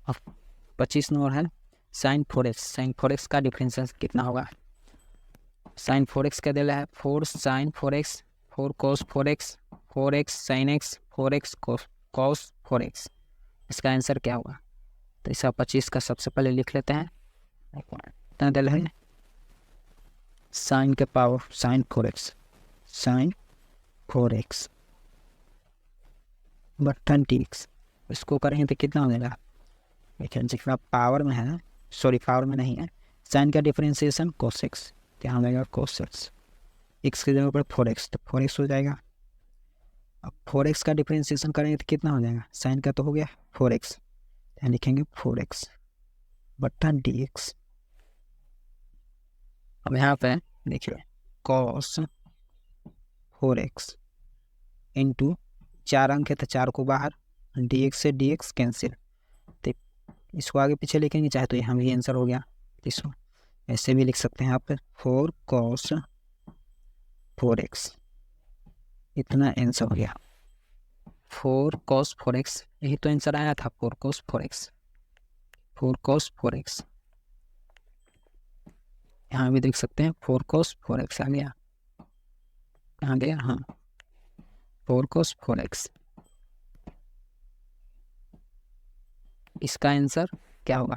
अब 25 नंबर है साइन 4x। साइन 4x का डिफरेंशियल कितना होगा? साइन 4x का दिला है 4 sine 4x, 4 cos 4x, 4x sine x, 4x cos 4x। इसका आंसर क्या होगा? तो इसका 25 का सबसे पहले लिख लेते हैं। कितना दिला है? साइन के power sine 4x, sine 4x बटन dx, इसको करेंगे तो कितना हो जाएगा? देखिए जितना पावर में है, सॉरी पावर में नहीं है, साइन का डिफरेंशिएशन cos x, यहाँ हो जाएगा cos x, x की जगह पर 4x, तो 4x हो जाएगा। अब 4x का डिफरेंशिएशन करेंगे तो कितना हो जाएगा? साइन का तो हो गया 4x, यहाँ लिखेंगे 4x बटन dx। अब यहाँ पे देखिए cos 4x इंटू 4 अंक है तो 4 को बाहर, dx से dx कैंसिल, तो इसको आगे पीछे लिखेंगे चाहे तो यहाँ भी आंसर हो गया। इसको ऐसे भी लिख सकते हैं आप 4 cos 4x, इतना आंसर हो गया। 4 cos 4x, यही तो आंसर आया था 4 cos 4x, 4 cos 4x। यहाँ भी देख सकते हैं 4 cos 4x आ गया, कहाँ गया? हाँ 4 cos 4x। इसका आंसर क्या होगा?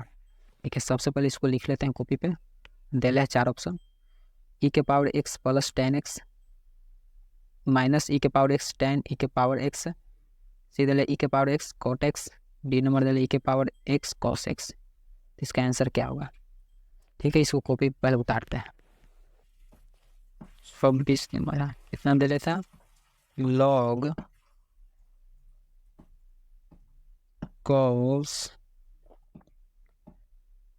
ठीक है, सबसे पहले इसको लिख लेते हैं कॉपी पे। दिया है 4 ऑप्शन, ई के power x plus ten x minus e के पावर एक्स टेन ई के पावर एक्स, सी दिया ई के power x cot x, D number दिया ई के पावर एक्स कॉस एक्स। इसका आंसर क्या होगा? ठीक है, इसको कॉपी पहले उतारते हैं। 26 नंबर कितना दे लेता? लॉग cos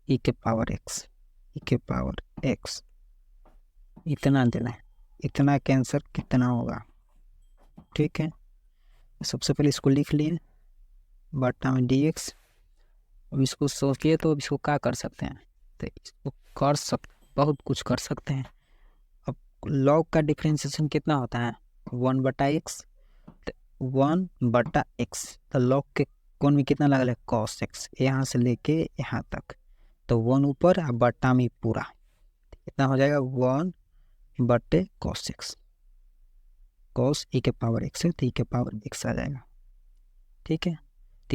ई के पावर एक्स, ई के पावर एक्स, इतना देना है। इतना का आंसर कितना होगा? ठीक है, सबसे पहले इसको लिख लिए बटा में dx। अब इसको सोचिए तो अब इसको क्या कर सकते हैं? तो इसको बहुत कुछ कर सकते हैं। अब लॉग का डिफरेंशिएशन कितना होता है? 1/x, 1/x, तो लॉग के कोण में कितना लगा है? cos x, यहाँ से लेके यहाँ तक, तो 1 ऊपर और बटा में पूरा, कितना हो जाएगा? 1/cos x, cos ई के पावर x है तो ई के पावर x आ जाएगा। ठीक है,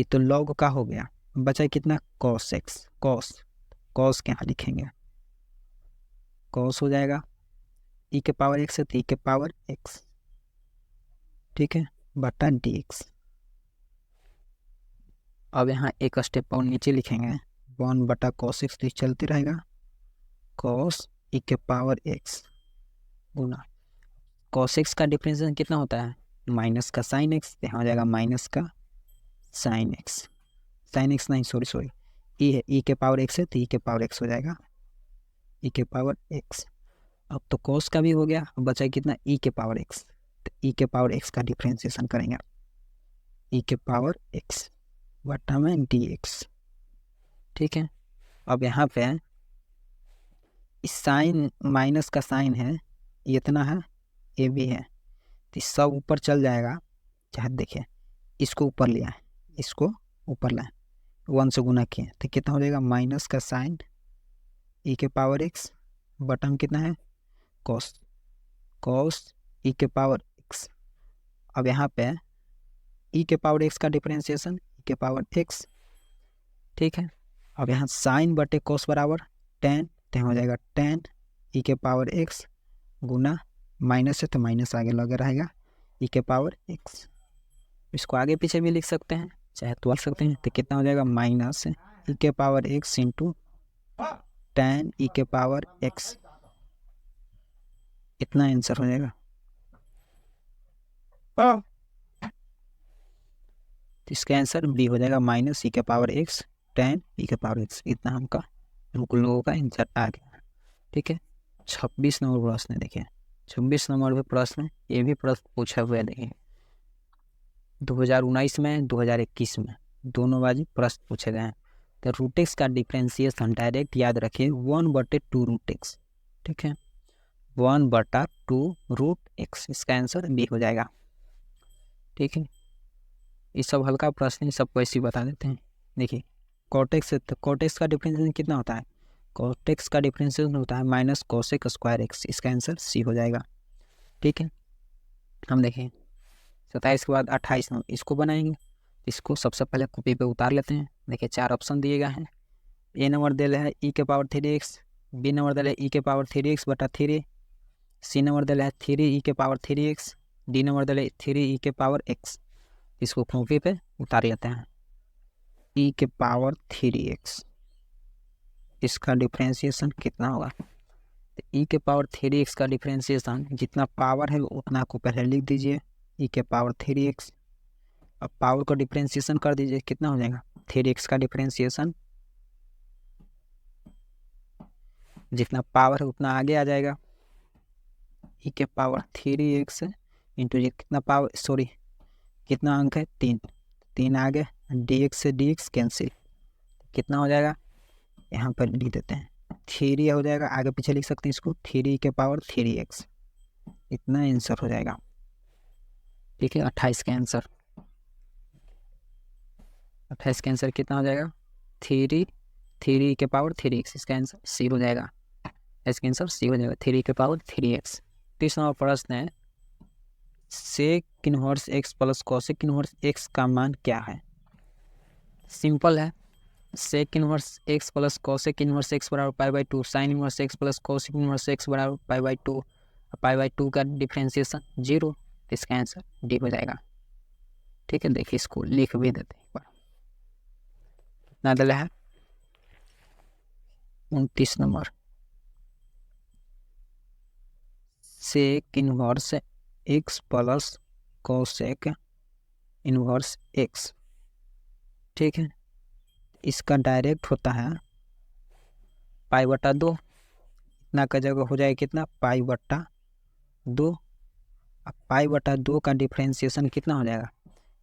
तो लॉग का हो गया, बचा कितना? cos x, cos के यहाँ लिखेंगे cos हो जाएगा, ई के पावर x है तो ई के पावर x, ठीक है, बटा dx। अब यहाँ एक स्टेप और नीचे लिखेंगे 1/cos x, तो चलते रहेगा cos ई के पावर x गुना cos x का डिफरेंशिएशन कितना होता है? माइनस का साइन एक्स, यहाँ हो जाएगा माइनस का साइन एक्स, साइन एक्स नहीं सॉरी ई है, ई के पावर एक्स है तो ई के पावर एक्स हो जाएगा, ई के पावर एक्स। अब तो cos का भी हो गया, अब बचा कितना? ई के पावर एक्स, तो ई के पावर एक्स का डिफरेंशिएशन करेंगे, ई के पावर एक्स बटा में dx। ठीक है, अब यहाँ पे इस साइन माइनस का साइन है, ये इतना है, ये भी है, तो सब ऊपर चल जाएगा। चाहे देखिए इसको ऊपर लिया है, इसको ऊपर लाए, 1 से गुना किए तो कितना हो जाएगा? माइनस का साइन ई के पावर एक्स बटा में कितना है? cos ई के पावर एक्स। अब यहाँ पे ई के पावर एक्स का डिफरेंशिएशन ई के पावर एक्स। ठीक है, अब यहाँ साइन बटे cos बराबर टेन, तो हो जाएगा टेन ई के पावर एक्स गुना माइनस है तो माइनस आगे लगे रहेगा ई के पावर एक्स। इसको आगे पीछे भी लिख सकते हैं, चाहे तो लिख सकते हैं, तो कितना हो जाएगा? माइनस ई के पावर एक्स इंटू टेन ई के पावर एक्स, इतना आंसर हो जाएगा। तो इसका आंसर बी हो जाएगा, माइनस ई के पावर एक्स टेन ई के पावर एक्स, इतना हमका लोगों का आंसर आ गया। ठीक है, 26 नंबर प्रश्न है। देखिए 26 नंबर पे प्रश्न, ये भी प्रश्न पूछा हुआ है। देखिए 2019 में 2021 में दोनों बाजी प्रश्न पूछे गए हैं। तो रूट एक्स का डिफ्रेंसिएशन डायरेक्ट याद रखिए 1/2 रूट एक्स, ठीक है, 1/2 रूट एक्स, इसका आंसर बी हो जाएगा। ठीक है, ये सब हल्का प्रश्न है, सबको ऐसे ही बता देते हैं। देखिए कॉटेक्स, तो कॉटेक्स का डिफरेंशिएशन कितना होता है, कॉटेक्स का डिफरेंशिएशन होता है माइनस कोसेक स्क्वायर एक्स, इसका आंसर सी हो जाएगा। ठीक है, हम देखें 27 के बाद 28 नंबर इसको बनाएंगे। इसको सबसे पहले कॉपी पे उतार लेते हैं। देखिए 4 ऑप्शन दिए गए हैं। ए नंबर दे रहा है ई के पावर 3x, बी नंबर दे रहा है ई के पावर 3x/3, सी नंबर दे रहा है 3 ई के पावर 3x, डी नंबर दे रहा है 3 ई के पावर x। इसको कॉपी पे उतार लेते हैं। ई के पावर 3x, इसका डिफ्रेंसिएशन कितना होगा, तो ई के पावर 3x का डिफ्रेंसिएशन जितना पावर है उतना को पहले लिख दीजिए, ई के पावर 3x। अब पावर को डिफ्रेंसिएशन कर दीजिए, कितना हो जाएगा, 3x का डिफ्रेंसिएशन जितना पावर है उतना आगे आ जाएगा, ई के पावर 3x इंटू ये कितना पावर, सॉरी कितना अंक है 3 आगे, dx से dx कैंसिल, कितना हो जाएगा, यहाँ पर लिख देते हैं 3 हो जाएगा, आगे पीछे लिख सकते हैं इसको 3 के पावर 3x, इतना आंसर हो जाएगा। ठीक है, 28 का आंसर, 28 का आंसर कितना हो जाएगा, 3 के पावर 3x, इसका आंसर सी हो जाएगा। इसका आंसर सी हो जाएगा, 3 के पावर 3x। तीसरा प्रश्न है sec inverse x plus cosec inverse x का मान क्या है। सिंपल है, sec inverse x plus cosec inverse x बराबर π/2, sine inverse x plus cosec inverse x बराबर π/2, π/2 का डिफ्रेंसिएशन 0, इसका आंसर डी हो जाएगा। ठीक है, देखिए इसको लिख भी देते हैं एक बार। कितना डला है, 29 number, sec inverse x plus cosec inverse x. ठीक है, इसका डायरेक्ट होता है π/2, इतना का जगह हो जाएगा कितना, π/2। अब π/2 का डिफ्रेंसिएशन कितना हो जाएगा,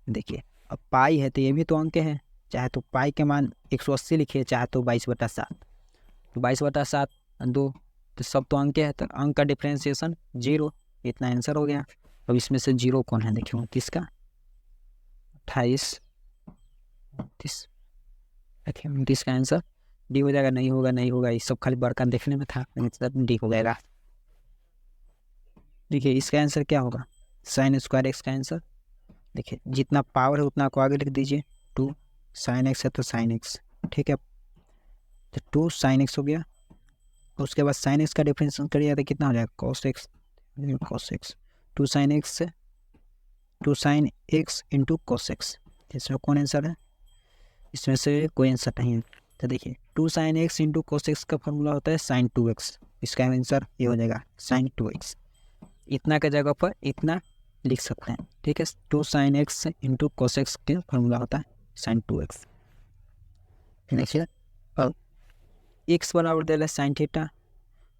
देखिए अब पाई है तो ये भी तो अंक है, चाहे तो पाई के मान 180 लिखिए, चाहे तो 22/7, तो 22/7 2, तो सब तो अंक है, तो अंक का डिफ्रेंसिएशन 0, इतना आंसर हो गया। अब इसमें से 0 कौन है, देखिए 29 का, 28, 29, देखिए 29 का आंसर डी हो जाएगा। नहीं होगा, नहीं होगा, ये सब खाली बड़का देखने में था, मतलब डी हो जाएगा। देखिए इसका आंसर क्या होगा, साइन स्क्वायर एक्स का आंसर, देखिए जितना पावर है उतना को आगे लिख दीजिए, 2 साइन एक्स है तो साइन एक्स। ठीक है, तो 2 साइन एक्स हो गया, उसके बाद साइन एक्स का डिफरेंशिएशन करिए तो कितना हो जाएगा, कॉस एक्स, 2 साइन एक्स से 2 sine x into cos x. इसमें कौन आंसर है, इसमें से कोई आंसर नहीं है। तो देखिए 2 sine x into cos x का फॉर्मूला होता है साइन 2x, इसका आंसर ये हो जाएगा साइन 2x। इतना के जगह पर इतना लिख सकते हैं। ठीक है, 2 sine x into cos x के फॉर्मूला होता है साइन 2x। देखिए अब एक्स बराबर दे रहा है साइन थीटा,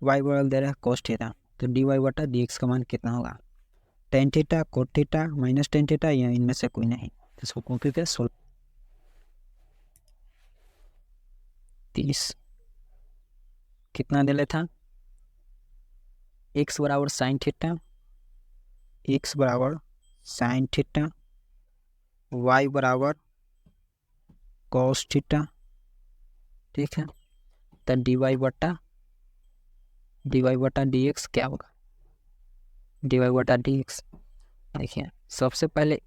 वाई बराबर दे रहा है कॉस थीटा, तो dy/dx का मान कितना होगा, tan theta, cot theta, minus tan theta, या इनमें से कोई नहीं। तो इसको कॉपी पे सोल्व 30 कितना दे रहा था, एक्स बराबर साइन थीटा, एक्स बराबर साइन थीटा, वाई बराबर कॉस थीटा। ठीक है, तो dy/dx क्या होगा, dy/dx, देखिए सबसे पहले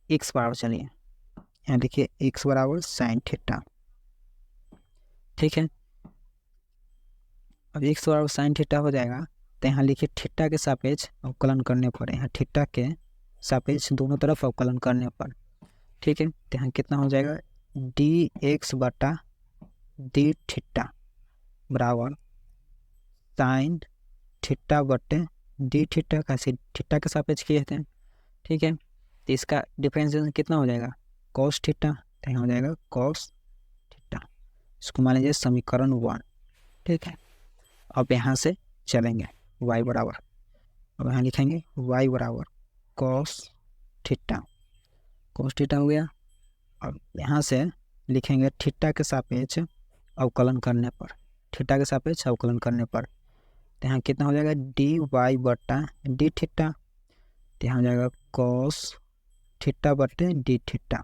x बराबर, चलिए यहाँ देखिए x बराबर साइन थीटा। ठीक है, अब x बराबर साइन थीटा हो जाएगा, तो यहाँ लिखिए थीटा के सापेक्ष अवकलन करने पर, यहाँ थीटा के सापेक्ष दोनों तरफ अवकलन करने पर। ठीक है, तो यहाँ कितना हो जाएगा, dx/d थीटा बराबर साइन थीटा बटे डी थीटा का, थीटा के सापेक्ष किए थे। ठीक है, तो इसका डिफरेंशिएशन कितना हो जाएगा, कॉस थीटा, तो यहाँ हो जाएगा कॉस थीटा। इसको मान लीजिए समीकरण 1। ठीक है, अब यहाँ से चलेंगे y बराबर, अब यहाँ लिखेंगे y बराबर कॉस थीटा, कॉस थीटा हो गया। अब यहाँ से लिखेंगे थीटा के सापेक्ष अवकलन करने पर, थीटा के सापेक्ष अवकलन करने पर, तो यहाँ कितना हो जाएगा डी वाई बटा डी थीटा, तो यहाँ हो जाएगा कॉस थीटा बटे डी थीटा।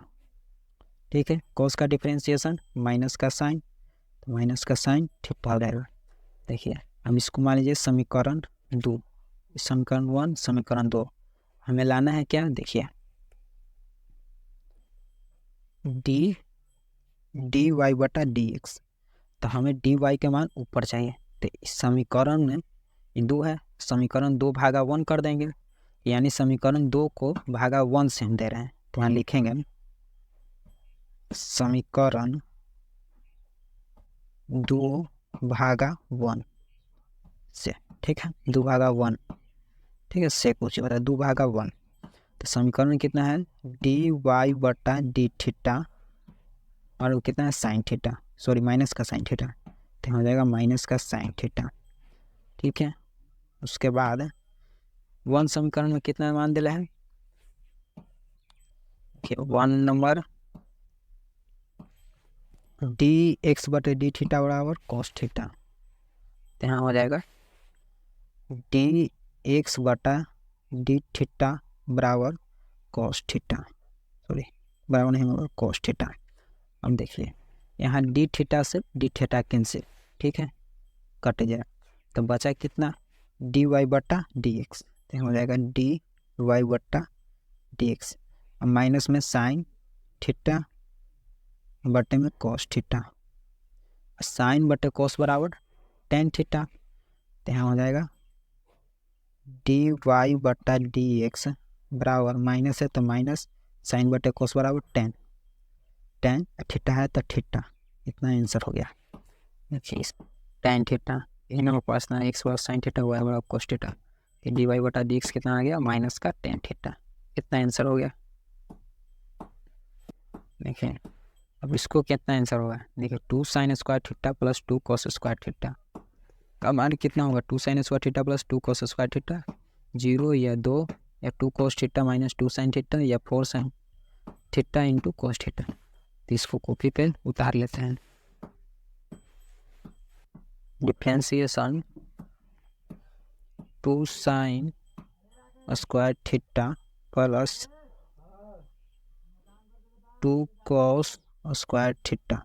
ठीक है, कॉस का डिफरेंशिएशन माइनस का साइन, तो माइनस का साइन थीटा हो जाएगा। देखिए हम इसको मान लीजिए समीकरण 2, समीकरण 1 समीकरण 2 हमें लाना है क्या, देखिए डी वाई बटा डी एक्स, तो हमें डी वाई के मान ऊपर चाहिए, तो इस समीकरण में 2 है, समीकरण 2 भागा 1 कर देंगे, यानी समीकरण 2 को भागा 1 से हम दे रहे हैं, तो यहाँ लिखेंगे समीकरण 2 भागा 1 से। ठीक है, 2 भागा 1, ठीक है, से कुछ बता 2 भागा 1, तो समीकरण कितना है डी वाई बटा डी थीटा, और वो कितना है साइन थीटा, सॉरी माइनस का साइन थीटा, तो हो जाएगा माइनस का साइन थीटा। ठीक है, उसके बाद 1 समीकरण में कितना मान दिला है, 1 नंबर डी एक्स बटे डी थीटा बराबर कॉस थीटा, तो यहाँ हो जाएगा डी एक्स बटा डी थीटा बराबर कॉस थीटा, सॉरी बराबर नहीं होगा कॉस थीटा। अब देखिए यहाँ डी थीटा से डी थीटा कैंसिल, ठीक है, कट जाए, तो बचा कितना डी वाई बटा डी एक्स, तो हो जाएगा डी वाई बटा डी एक्स, अब माइनस में साइन थीटा बटे में कॉस थीटा, साइन बटे कॉस बराबर टेन थीटा, तो यहाँ हो जाएगा डी वाई बटा डी एक्स बराबर माइनस है तो माइनस साइन बटे कॉस बराबर टेन, टेन थीटा है तो थीटा, इतना आंसर हो गया। देखिए टेन थीटा इन पास ना एक्स बराबर साइन थीटा वाई बराबर कॉस थीटा, डी वाई बटा डी एक्स कितना आ गया माइनस का टेन थीटा, इतना आंसर हो गया। देखिए अब इसको कितना आंसर होगा, देखिए 2 sine square theta plus 2 cos square theta, अब मान कितना होगा 2 sine square theta plus 2 cos square theta, 0 या 2 या 2 cos theta minus 2 sine theta या 4 sine theta into cos theta, तो इसको कॉपी पे उतार लेते हैं। Differentiation 2 sine square theta plus 2 cos square theta,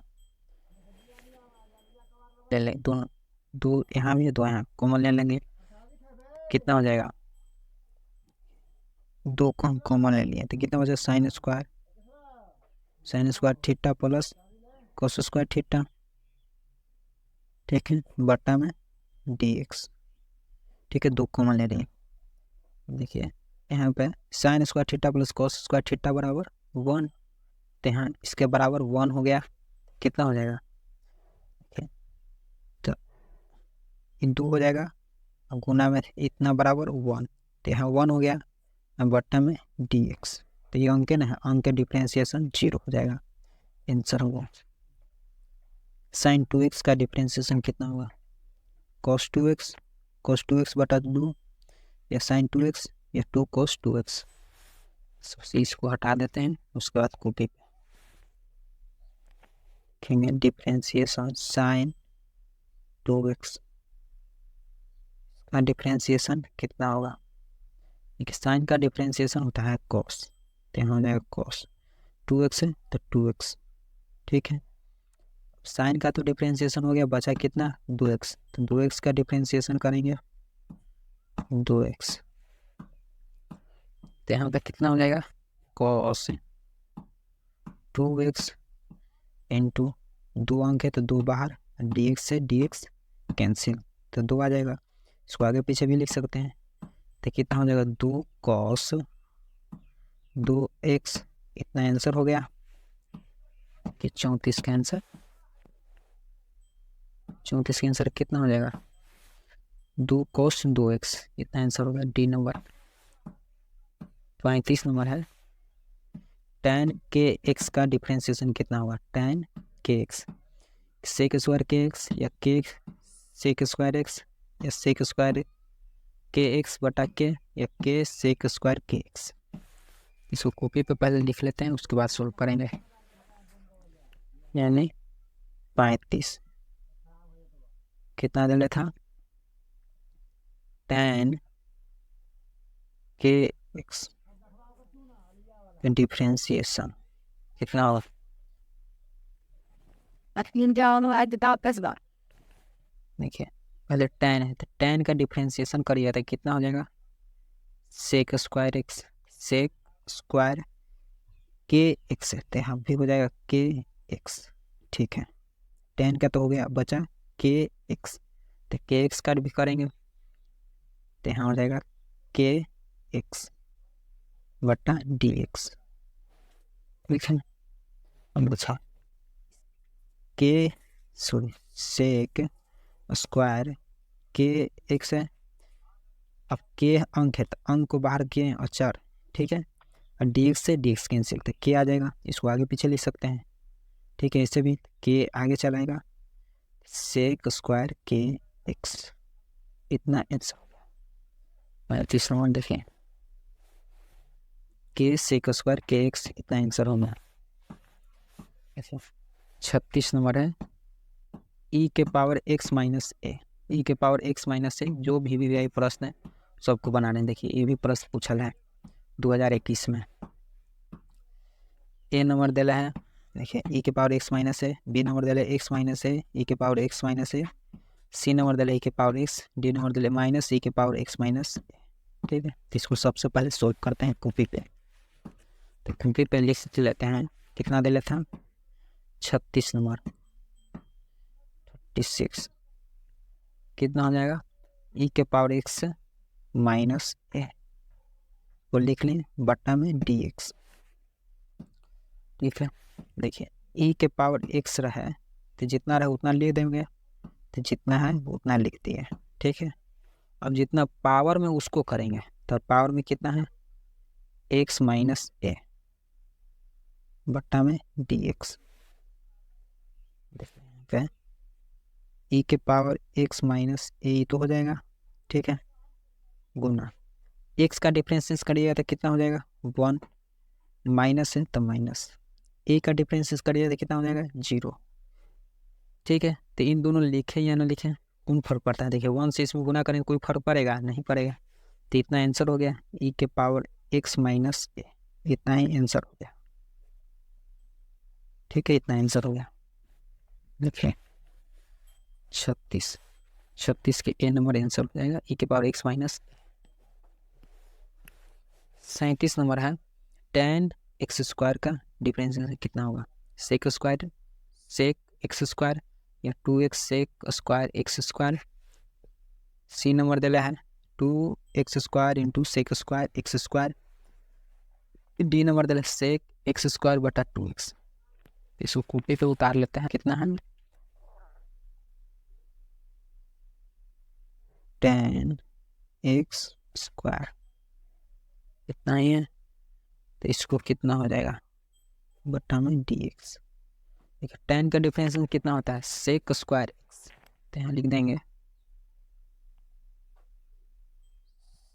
ले लें दोनों, 2 यहाँ भी 2 यहाँ कॉमन ले लेंगे, कितना हो जाएगा 2 को हम कॉमन ले लिए, तो कितना बचा sine square theta plus cos square theta, ठीक है, बटा में डी एक्स, ठीक है, 2 कॉमन ले लिए। देखिए यहाँ पे sine square theta plus cos square theta बराबर 1, तो यहाँ इसके बराबर 1 हो गया, कितना हो जाएगा तो 2 हो जाएगा, अब गुना में इतना बराबर 1, तो यहाँ 1 हो गया, अब बट्टा में डी एक्स, तो ये अंक ना है, अंक डिफ्रेंशिएशन 0 हो जाएगा, आंसर होगा। साइन 2x का डिफ्रेंशिएशन कितना होगा cos 2x बटा 2, या साइन 2x या 2 cos 2x, इसको हटा देते हैं, उसके बाद कॉपी पे लिखेंगे डिफ्रेंशिएशन साइन 2x का डिफ्रेंशिएशन कितना होगा, देखिए साइन का डिफ्रेंशिएशन होता है cos, तो यहाँ हो जाएगा cos 2x है तो 2x, ठीक है, साइन का तो डिफ्रेंशिएशन हो गया, बचा कितना 2x, तो 2x का डिफ्रेंशिएशन करेंगे 2x, तो यहाँ पे कितना हो जाएगा cos 2x इंटू 2 अंक है तो 2 बाहर, dx से dx कैंसिल, तो 2 आ जाएगा, इसको आगे पीछे भी लिख सकते हैं, तो कितना हो जाएगा 2 cos 2x, इतना आंसर हो गया कि 34 का आंसर, 34 का आंसर कितना हो जाएगा 2 cos 2x, इतना आंसर होगा डी नंबर। 35 नंबर है tan के x का डिफ्रेंशिएशन कितना होगा, tan के x सेक स्क्वायर के x या के सेक स्क्वायर x या सेक स्क्वायर के x बटा के या के सेक स्क्वायर के x, इसको कॉपी पे पहले लिख लेते हैं, उसके बाद सोल्व करेंगे, यानी 35 कितना दे था, tan kx डिफ्रेंसिएशन कितना होगा, देखिए पहले tan है तो tan का डिफ्रेंसिएशन करिए तो कितना हो जाएगा, sec square x, sec square के एक्स तो यहाँ भी हो जाएगा के एक्स। ठीक है, tan का तो हो गया, बचा के एक्स, तो के एक्स का भी करेंगे तो यहाँ हो जाएगा के एक्स बटा डी एक्स। ठीक है, अब बचा के सॉरी सेक स्क्वायर के एक्स है, अब के अंक है तो अंक को बाहर किए और चार। ठीक है, और डी एक्स से डी एक्स कैंसिल तो के आ जाएगा, इसको आगे पीछे लिख सकते हैं। ठीक है, इससे भी के आगे चलाएगा, सेक स्क्वायर के एक्स, इतना आंसर हो गया। तीसरा वन देखिए, के सेक स्क्वायर के एक्स, इतना आंसर हो गया। 36 नंबर है ई के पावर एक्स माइनस ए, ई के पावर एक्स माइनस ए, जो भी प्रश्न है सबको बनाने। देखिए ये भी प्रश्न पूछल है 2021 में। ए नंबर दिला है, देखिए ई के पावर एक्स माइनस ए, बी नंबर दिला एक्स माइनस ए ई के पावर एक्स माइनस ए, सी नंबर दिला ई के पावर एक्स, डी नंबर दिला माइनस ई के पावर एक्स माइनस ए। ठीक है, तो इसको सबसे पहले सोल्व करते हैं कॉपी पे, तो कॉपी पे लिख लेते हैं। कितना दिला था, 36 नंबर 36, कितना हो जाएगा, ई के पावर एक्स माइनस ए को लिख लें बट्टा में डी एक्स। ठीक है, देखिए ई के पावर एक्स रहा है तो जितना रहे उतना ले देंगे, तो जितना है उतना लिख दिए। ठीक है, अब जितना पावर में उसको करेंगे तो पावर में कितना है, एक्स माइनस ए बट्टा में डी एक्स। देखिए ई के पावर एक्स माइनस ए तो हो जाएगा। ठीक है, गुना एक्स का डिफरेंस करिएगा तो कितना हो जाएगा 1, माइनस है तो माइनस, ए का डिफरेंस करिएगा तो कितना हो जाएगा 0। ठीक है, तो इन दोनों लिखे या ना लिखे कौन फर्क पड़ता है, देखिए 1 से इसमें गुना करेंगे कोई फर्क पड़ेगा नहीं पड़ेगा, तो इतना आंसर हो गया ई के पावर एक्स माइनस ए, इतना ही आंसर हो गया। ठीक है, इतना आंसर हो गया। देखिए 36 के ए नंबर आंसर हो जाएगा ई के पावर एक्स माइनस। 37 नंबर है tan एक्स स्क्वायर का डिफरेंशियल कितना होगा, sec square sec x square या 2x sec square x square. C number दिला है 2x square into sec square x square. D number दिला सेक एक्स स्क्वायर बटा 2x। इसको कॉपी पे उतार लेते हैं, कितना है tan एक्स स्क्वायर, इतना ही है, तो इसको कितना हो जाएगा बटा में डी एक्स। देखिए tan का डिफरेंस कितना होता है, सेक स्क्वायर एक्स, तो यहाँ लिख देंगे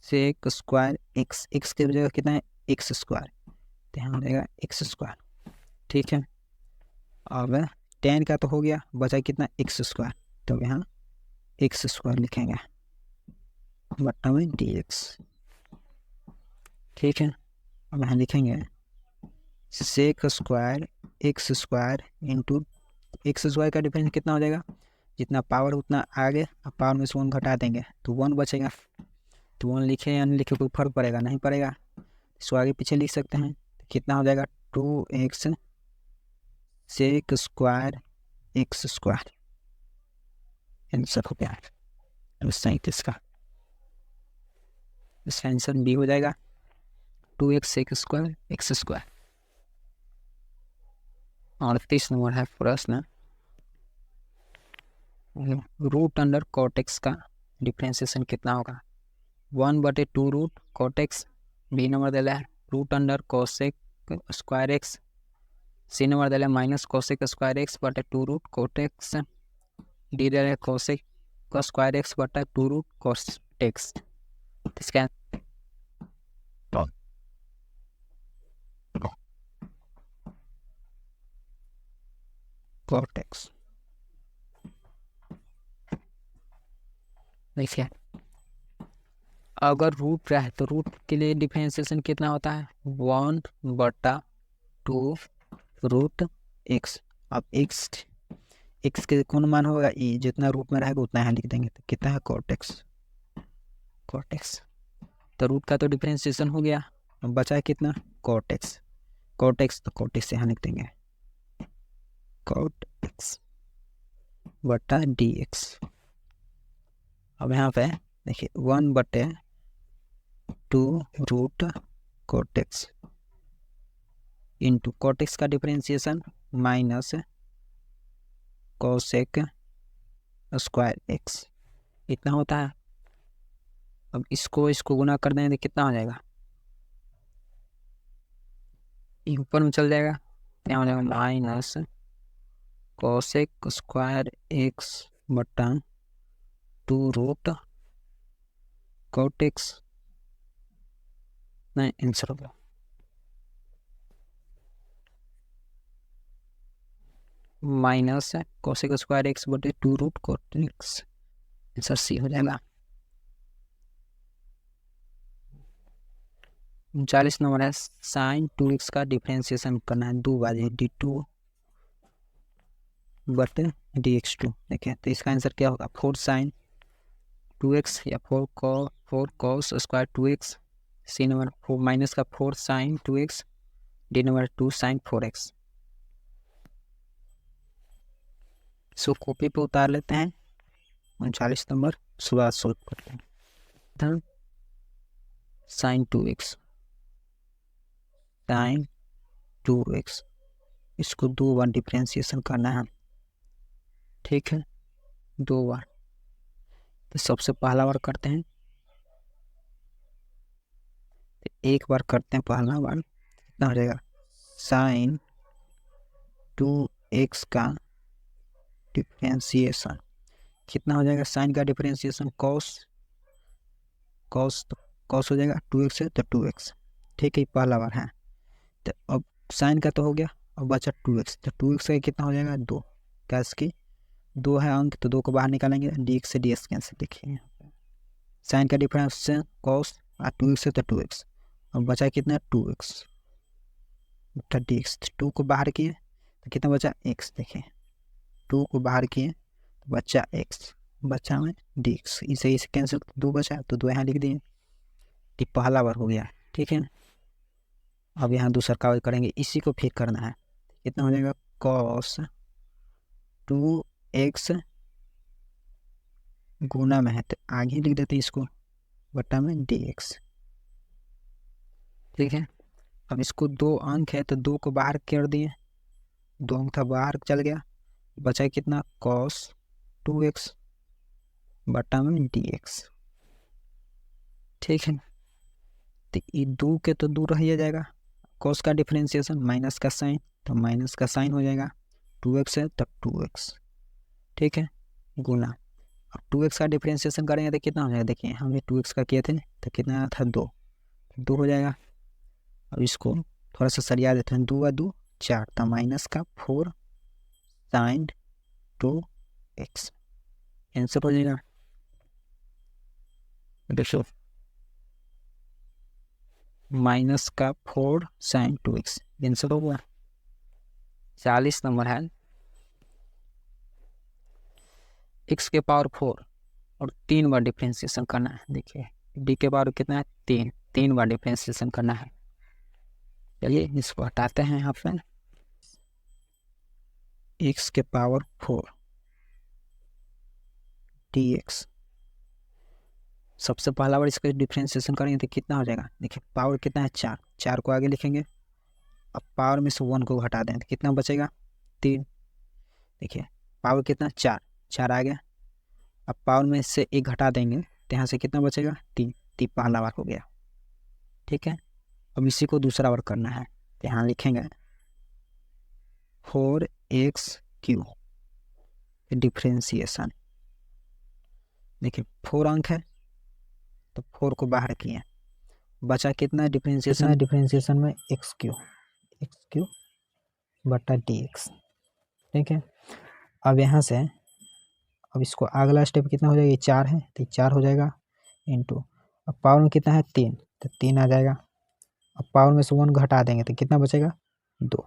सेक स्क्वायर एक्स, एक्स की जगह कितना है एक्स स्क्वायर, तो यहाँ हो जाएगा एक्स स्क्वायर। ठीक है, अब tan का तो हो गया, बचा कितना एक्स स्क्वायर, तो यहाँ एक्स स्क्वायर लिखेंगे बट्टा में डी एक्स। ठीक है, अब यहाँ लिखेंगे sec square x square into x square का डिफरेंस कितना हो जाएगा, जितना पावर उतना आगे, अब पावर में से 1 घटा देंगे तो 1 बचेगा, तो 1 लिखे या नहीं लिखे कोई फर्क पड़ेगा नहीं पड़ेगा, इसको आगे पीछे लिख सकते हैं। तो कितना हो जाएगा 2x sec square x square, answer हो गया 37 का। इसका आंसर बी हो जाएगा 2x sec square x square. 38 number है प्रश्न, रूट अंडर कॉटेक्स का डिफ्रेंसिएशन कितना होगा, 1/2 रूट कॉटेक्स। बी नंबर दिला है root under cosec square x. C number दिला है माइनस कोसेक स्क्वायर एक्स बटे 2 रूट कोटेक्स। डी दिला है कोसेक का स्क्वायर एक्स बटा 2 रूट कोटेक्स। इसका कॉटेक्स देखिए अगर रूट रहे तो रूट के लिए डिफरेंशिएशन कितना होता है 1/2 रूट एक्स। अब एक्स के कौन मान होगा ई, जितना रूट में रहेगा उतना यहाँ लिख देंगे, तो कितना है कॉट एक्स। तो रूट का तो डिफरेंशिएशन हो गया, अब बचा है कितना कॉट एक्स। तो कॉट एक्स यहाँ लिख देंगे कॉट एक्स बटा डी एक्स। अब यहाँ पे देखिए 1/2 root cot x into cot x का differentiation minus cosec square x इतना होता है। अब इसको गुना कर देंगे तो कितना हो जाएगा, ऊपर में चल जाएगा, क्या हो जाएगा माइनस कोसेक स्क्वायर एक्स बटा 2 रूट कॉट एक्स। नहीं आंसर होगा माइनस कोसेक स्क्वायर एक्स बटे 2 root cot x, answer C हो जाएगा। 39 नंबर है साइन 2x का डिफरेंशिएशन करना है 2 बार d2 बटे dx2। देखिए तो इसका आंसर क्या होगा 4 साइन 2x या 4 cos square 2x, C number 4 minus का 4 sign 2x, D number 2 sign 4x। इसको कॉपी पे उतार लेते हैं, 39 नंबर सुबह सोल्व करते हैं। साइन 2x साइन 2x इसको 2 बार डिफरेंशिएशन करना है, ठीक है 2 बार। तो सबसे पहला बार करते हैं, तो एक बार करते हैं पहला बार, कितना हो जाएगा साइन 2x का डिफरेंशिएशन कितना हो जाएगा, साइन का डिफरेंशिएशन कॉस हो जाएगा 2x है तो 2x, ठीक है पहला बार है। तो अब साइन का तो हो गया, अब बचा 2x, तो 2x का कितना हो जाएगा 2, क्या इसकी 2 है अंक तो 2 को बाहर निकालेंगे, dx से ds कैंसिल। देखिए साइन का डिफरेंस कॉस और 2x है तो 2x, अब बचा कितना 2x बटा dx। 2 को बाहर किए तो कितना बचा x, देखिए 2 को बाहर किए तो बचा x, बचा में dx, इसे कैंसिल 2 बचा तो 2 यहाँ लिख दिए, ये पहला बार हो गया, ठीक है। अब यहाँ दूसरा कागज करेंगे, इसी को फिर करना है, कितना हो जाएगा cos 2x गुना में है तो आगे लिख देते इसको बटा में dx, ठीक है। अब इसको 2 अंक है तो 2 को बाहर कर दिए, 2 अंक था बाहर चल गया, बचा कितना cos 2x बटा में dx, ठीक है। तो ये 2 के तो दूर रह जाएगा, cos का डिफरेंशिएशन माइनस का साइन तो माइनस का साइन हो जाएगा, 2x है तो 2x, ठीक है गुना। अब 2x का डिफरेंशिएशन करेंगे तो कितना हो जाएगा, देखिए हम ये 2x का किए थे तो कितना आया था 2 हो जाएगा। अब इसको थोड़ा सा सरिया देते हैं, 2 2 4 तो माइनस का 4 साइन 2x, आंसर हो जाएगा। देखो माइनस का 4 साइन 2x आंसर हो गया। 40 नंबर है x के पावर 4 और 3 बार डिफरेंशिएशन करना है। देखिए d के पावर कितना है 3 बार डिफरेंशिएशन करना है। चलिए इसको हटाते हैं यहाँ पे, x के पावर 4 dx, सबसे पहला बार इसका डिफरेंशिएशन करेंगे तो कितना हो जाएगा, देखिए पावर कितना है 4 को आगे लिखेंगे, अब पावर में से 1 को हटा दें तो कितना बचेगा 3, देखिए पावर कितना 4 आ गया, अब पावर में से 1 घटा देंगे तो यहाँ से कितना बचेगा 3 पहला बार हो गया, ठीक है। अब इसी को दूसरा बार करना है तो यहाँ लिखेंगे 4x³ डिफरेंशिएशन, देखिए 4 अंक है तो 4 को बाहर किए, बचा कितना डिफरेंशिएशन में x³ बटा dx, ठीक है। अब यहाँ से अब इसको अगला स्टेप कितना हो जाएगा, 4 है तो 4 हो जाएगा इंटू, अब पावर में कितना है 3 तो 3 आ जाएगा। अब पावर में से 1 घटा देंगे तो कितना बचेगा 2,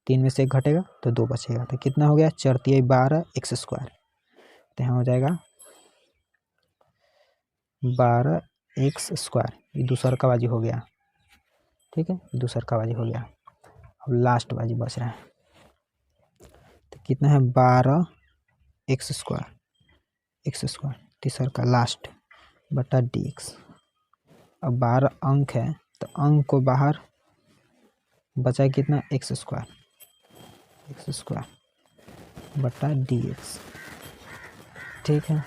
3 में से 1 घटेगा तो 2 बचेगा, तो कितना हो गया 4 × 12 x स्क्वायर, तो यहाँ हो जाएगा 12 x स्क्वायर। ये दूसरा का बाजी हो गया, ठीक है, दूसरा का बाजी हो गया। अब लास्ट बाजी बच रहा है, तो कितना है 12 x स्क्वायर तीसरा का लास्ट बटा dx। अब 12 अंक है तो अंक को बाहर बचा कितना x स्क्वायर बटा dx, ठीक है।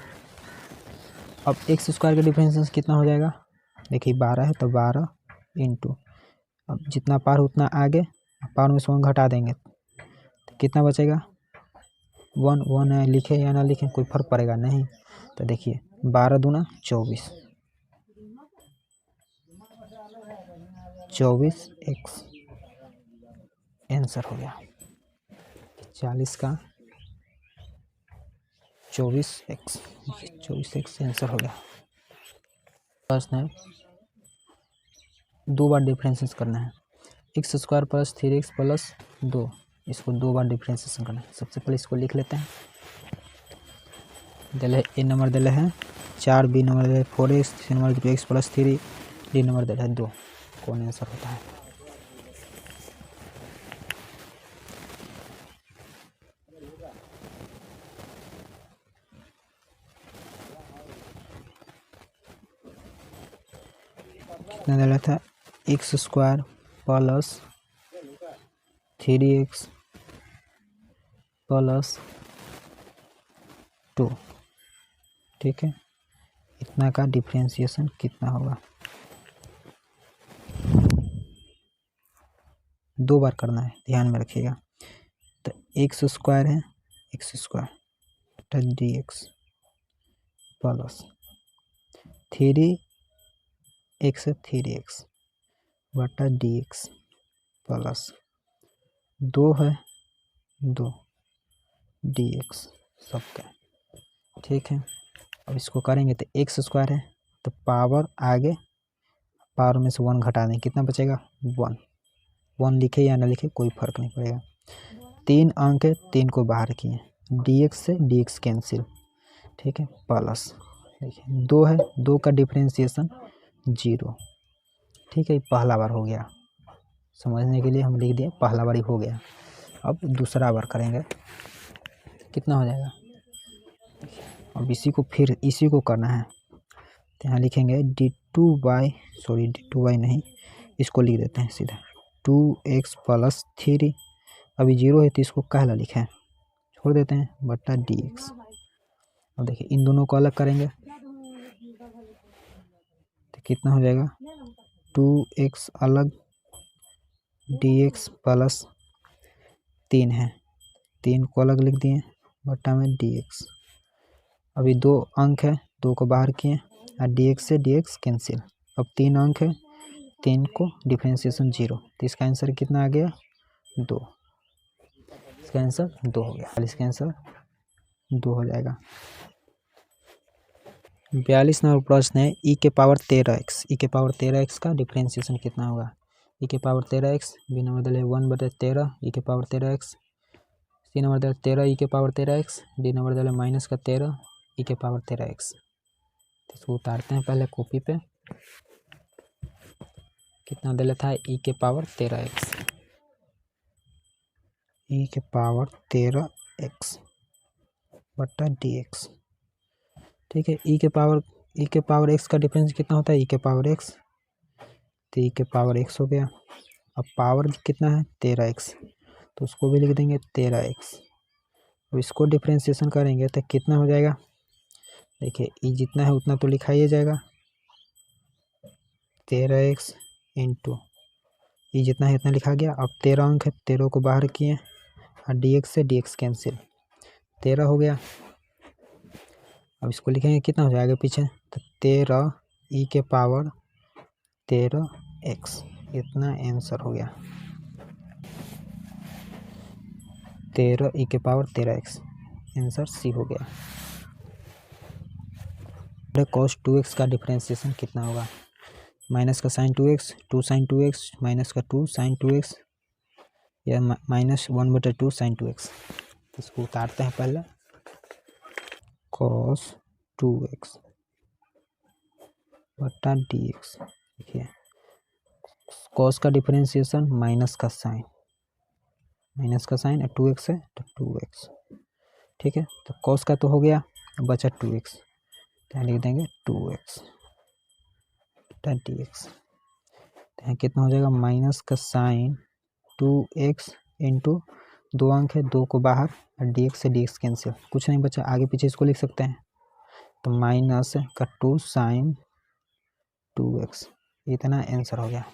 अब x स्क्वायर का डिफरेंशियल कितना हो जाएगा, देखिए 12 है तो 12 इंटू, अब जितना पार उतना आगे, पावर में से 1 घटा देंगे तो कितना बचेगा 1 है, लिखे या ना लिखे कोई फर्क पड़ेगा नहीं। तो देखिए 12 दूना 24x आंसर हो गया, 40 का 24x आंसर हो गया। प्रश्न है 2 बार डिफरेंशिएशन करना है, x square plus 3x plus 2, इसको 2 बार डिफरेंशिएशन करना है। सबसे पहले इसको लिख लेते हैं, दिले ए नंबर दिले है 4, बी नंबर दिले 4x, C number 2x plus 3, D number दिले है 2, कौन आंसर होता है। कितना दिला था x square plus 3x plus 2, ठीक है, इतना का डिफरेंशिएशन कितना होगा, 2 बार करना है, ध्यान में रखिएगा। तो x स्क्वायर है x स्क्वायर बटा dx प्लस 3x बटा dx प्लस 2 है 2 dx सबका, ठीक है। अब इसको करेंगे तो x स्क्वायर है तो पावर आगे, पावर में से 1 घटा दें, कितना बचेगा 1 लिखे या ना लिखे कोई फर्क नहीं पड़ेगा। 3 अंक है, 3 को बाहर किए, dx से dx कैंसिल, ठीक है, प्लस देखिए 2 है, 2 का डिफरेंशिएशन 0, ठीक है, पहला बार हो गया, समझने के लिए हम लिख दिए पहला बार ही हो गया। अब दूसरा बार करेंगे कितना हो जाएगा, अब इसी को करना है, तो यहाँ लिखेंगे d2y नहीं, इसको लिख देते हैं सीधा 2x प्लस 3, अभी 0 है तो इसको कहला लिखें, छोड़ देते हैं बटा dx। अब देखिए इन दोनों को अलग करेंगे तो कितना हो जाएगा 2x अलग dx प्लस 3 है, 3 को अलग लिख दिए बटा में dx। अभी 2 अंक है, 2 को बाहर किए और dx से dx कैंसिल, अब 3 अंक है, 3 को डिफरेंशिएशन 0, तो इसका आंसर कितना आ गया 2, इसका आंसर 2 हो गया, इसका आंसर 2 हो जाएगा। 42 नंबर प्रश्न है e के पावर 13x का डिफरेंशिएशन कितना होगा। e के पावर 13x, बी नंबर दिले 1/13 e के पावर 13x, सी नंबर दिले 13 e के पावर 13x, डी नंबर दिले -13 e के पावर 13x। तो इसको उतारते हैं पहले कॉपी पे, कितना दिले था e के पावर 13x, e के पावर 13x बटा dx, ठीक है। e के पावर x का डिफरेंस कितना होता है e के पावर x, तो e के पावर x हो गया। अब पावर कितना है 13x, तो उसको भी लिख देंगे 13x। अब इसको डिफरेंशिएशन करेंगे तो कितना हो जाएगा, देखिए e जितना है उतना तो लिखा ही जाएगा 13x इंटू e जितना है इतना लिखा गया। अब 13 अंक है, 13 को बाहर किए और dx से dx कैंसिल, 13 हो गया। अब इसको लिखेंगे कितना हो जाएगा पीछे, तो 13 e के पावर 13x, इतना आंसर हो गया 13 e के पावर 13x, आंसर सी हो गया। cos 2x का डिफरेंशिएशन कितना होगा? माइनस का sign 2x, 2 sign 2x, minus का 2 साइन 2x या माइनस 1/2 साइन 2x। इसको उतारते हैं पहले। cos 2x बटा dx। देखिए cos का डिफरेंशिएशन माइनस का साइन और 2x है तो 2x। ठीक है, तो cos का तो हो गया, बचा 2x, यहाँ लिख देंगे 2x बटा dx। तो यहाँ कितना हो जाएगा? माइनस का साइन 2x इंटू 2 अंक है, 2 को बाहर और dx से dx कैंसिल, कुछ नहीं बचा, आगे पीछे इसको लिख सकते हैं। तो माइनस का 2 साइन 2x, इतना आंसर हो गया।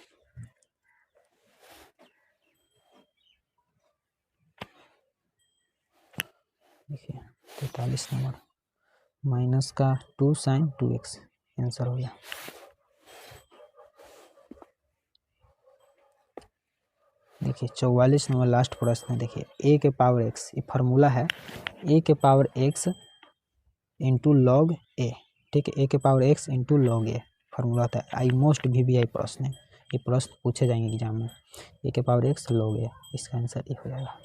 देखिए 43 नंबर, माइनस का 2 साइन 2x आंसर हो गया। देखिए 44 नंबर लास्ट प्रश्न। देखिए a के पावर x, ये फार्मूला है a के power x into log a। ठीक है, a के power x into log a formula होता है। आई मोस्ट VBI प्रश्न है, ये प्रश्न पूछे जाएंगे एग्जाम में। a के पावर x लॉग a, इसका आंसर ये हो जाएगा।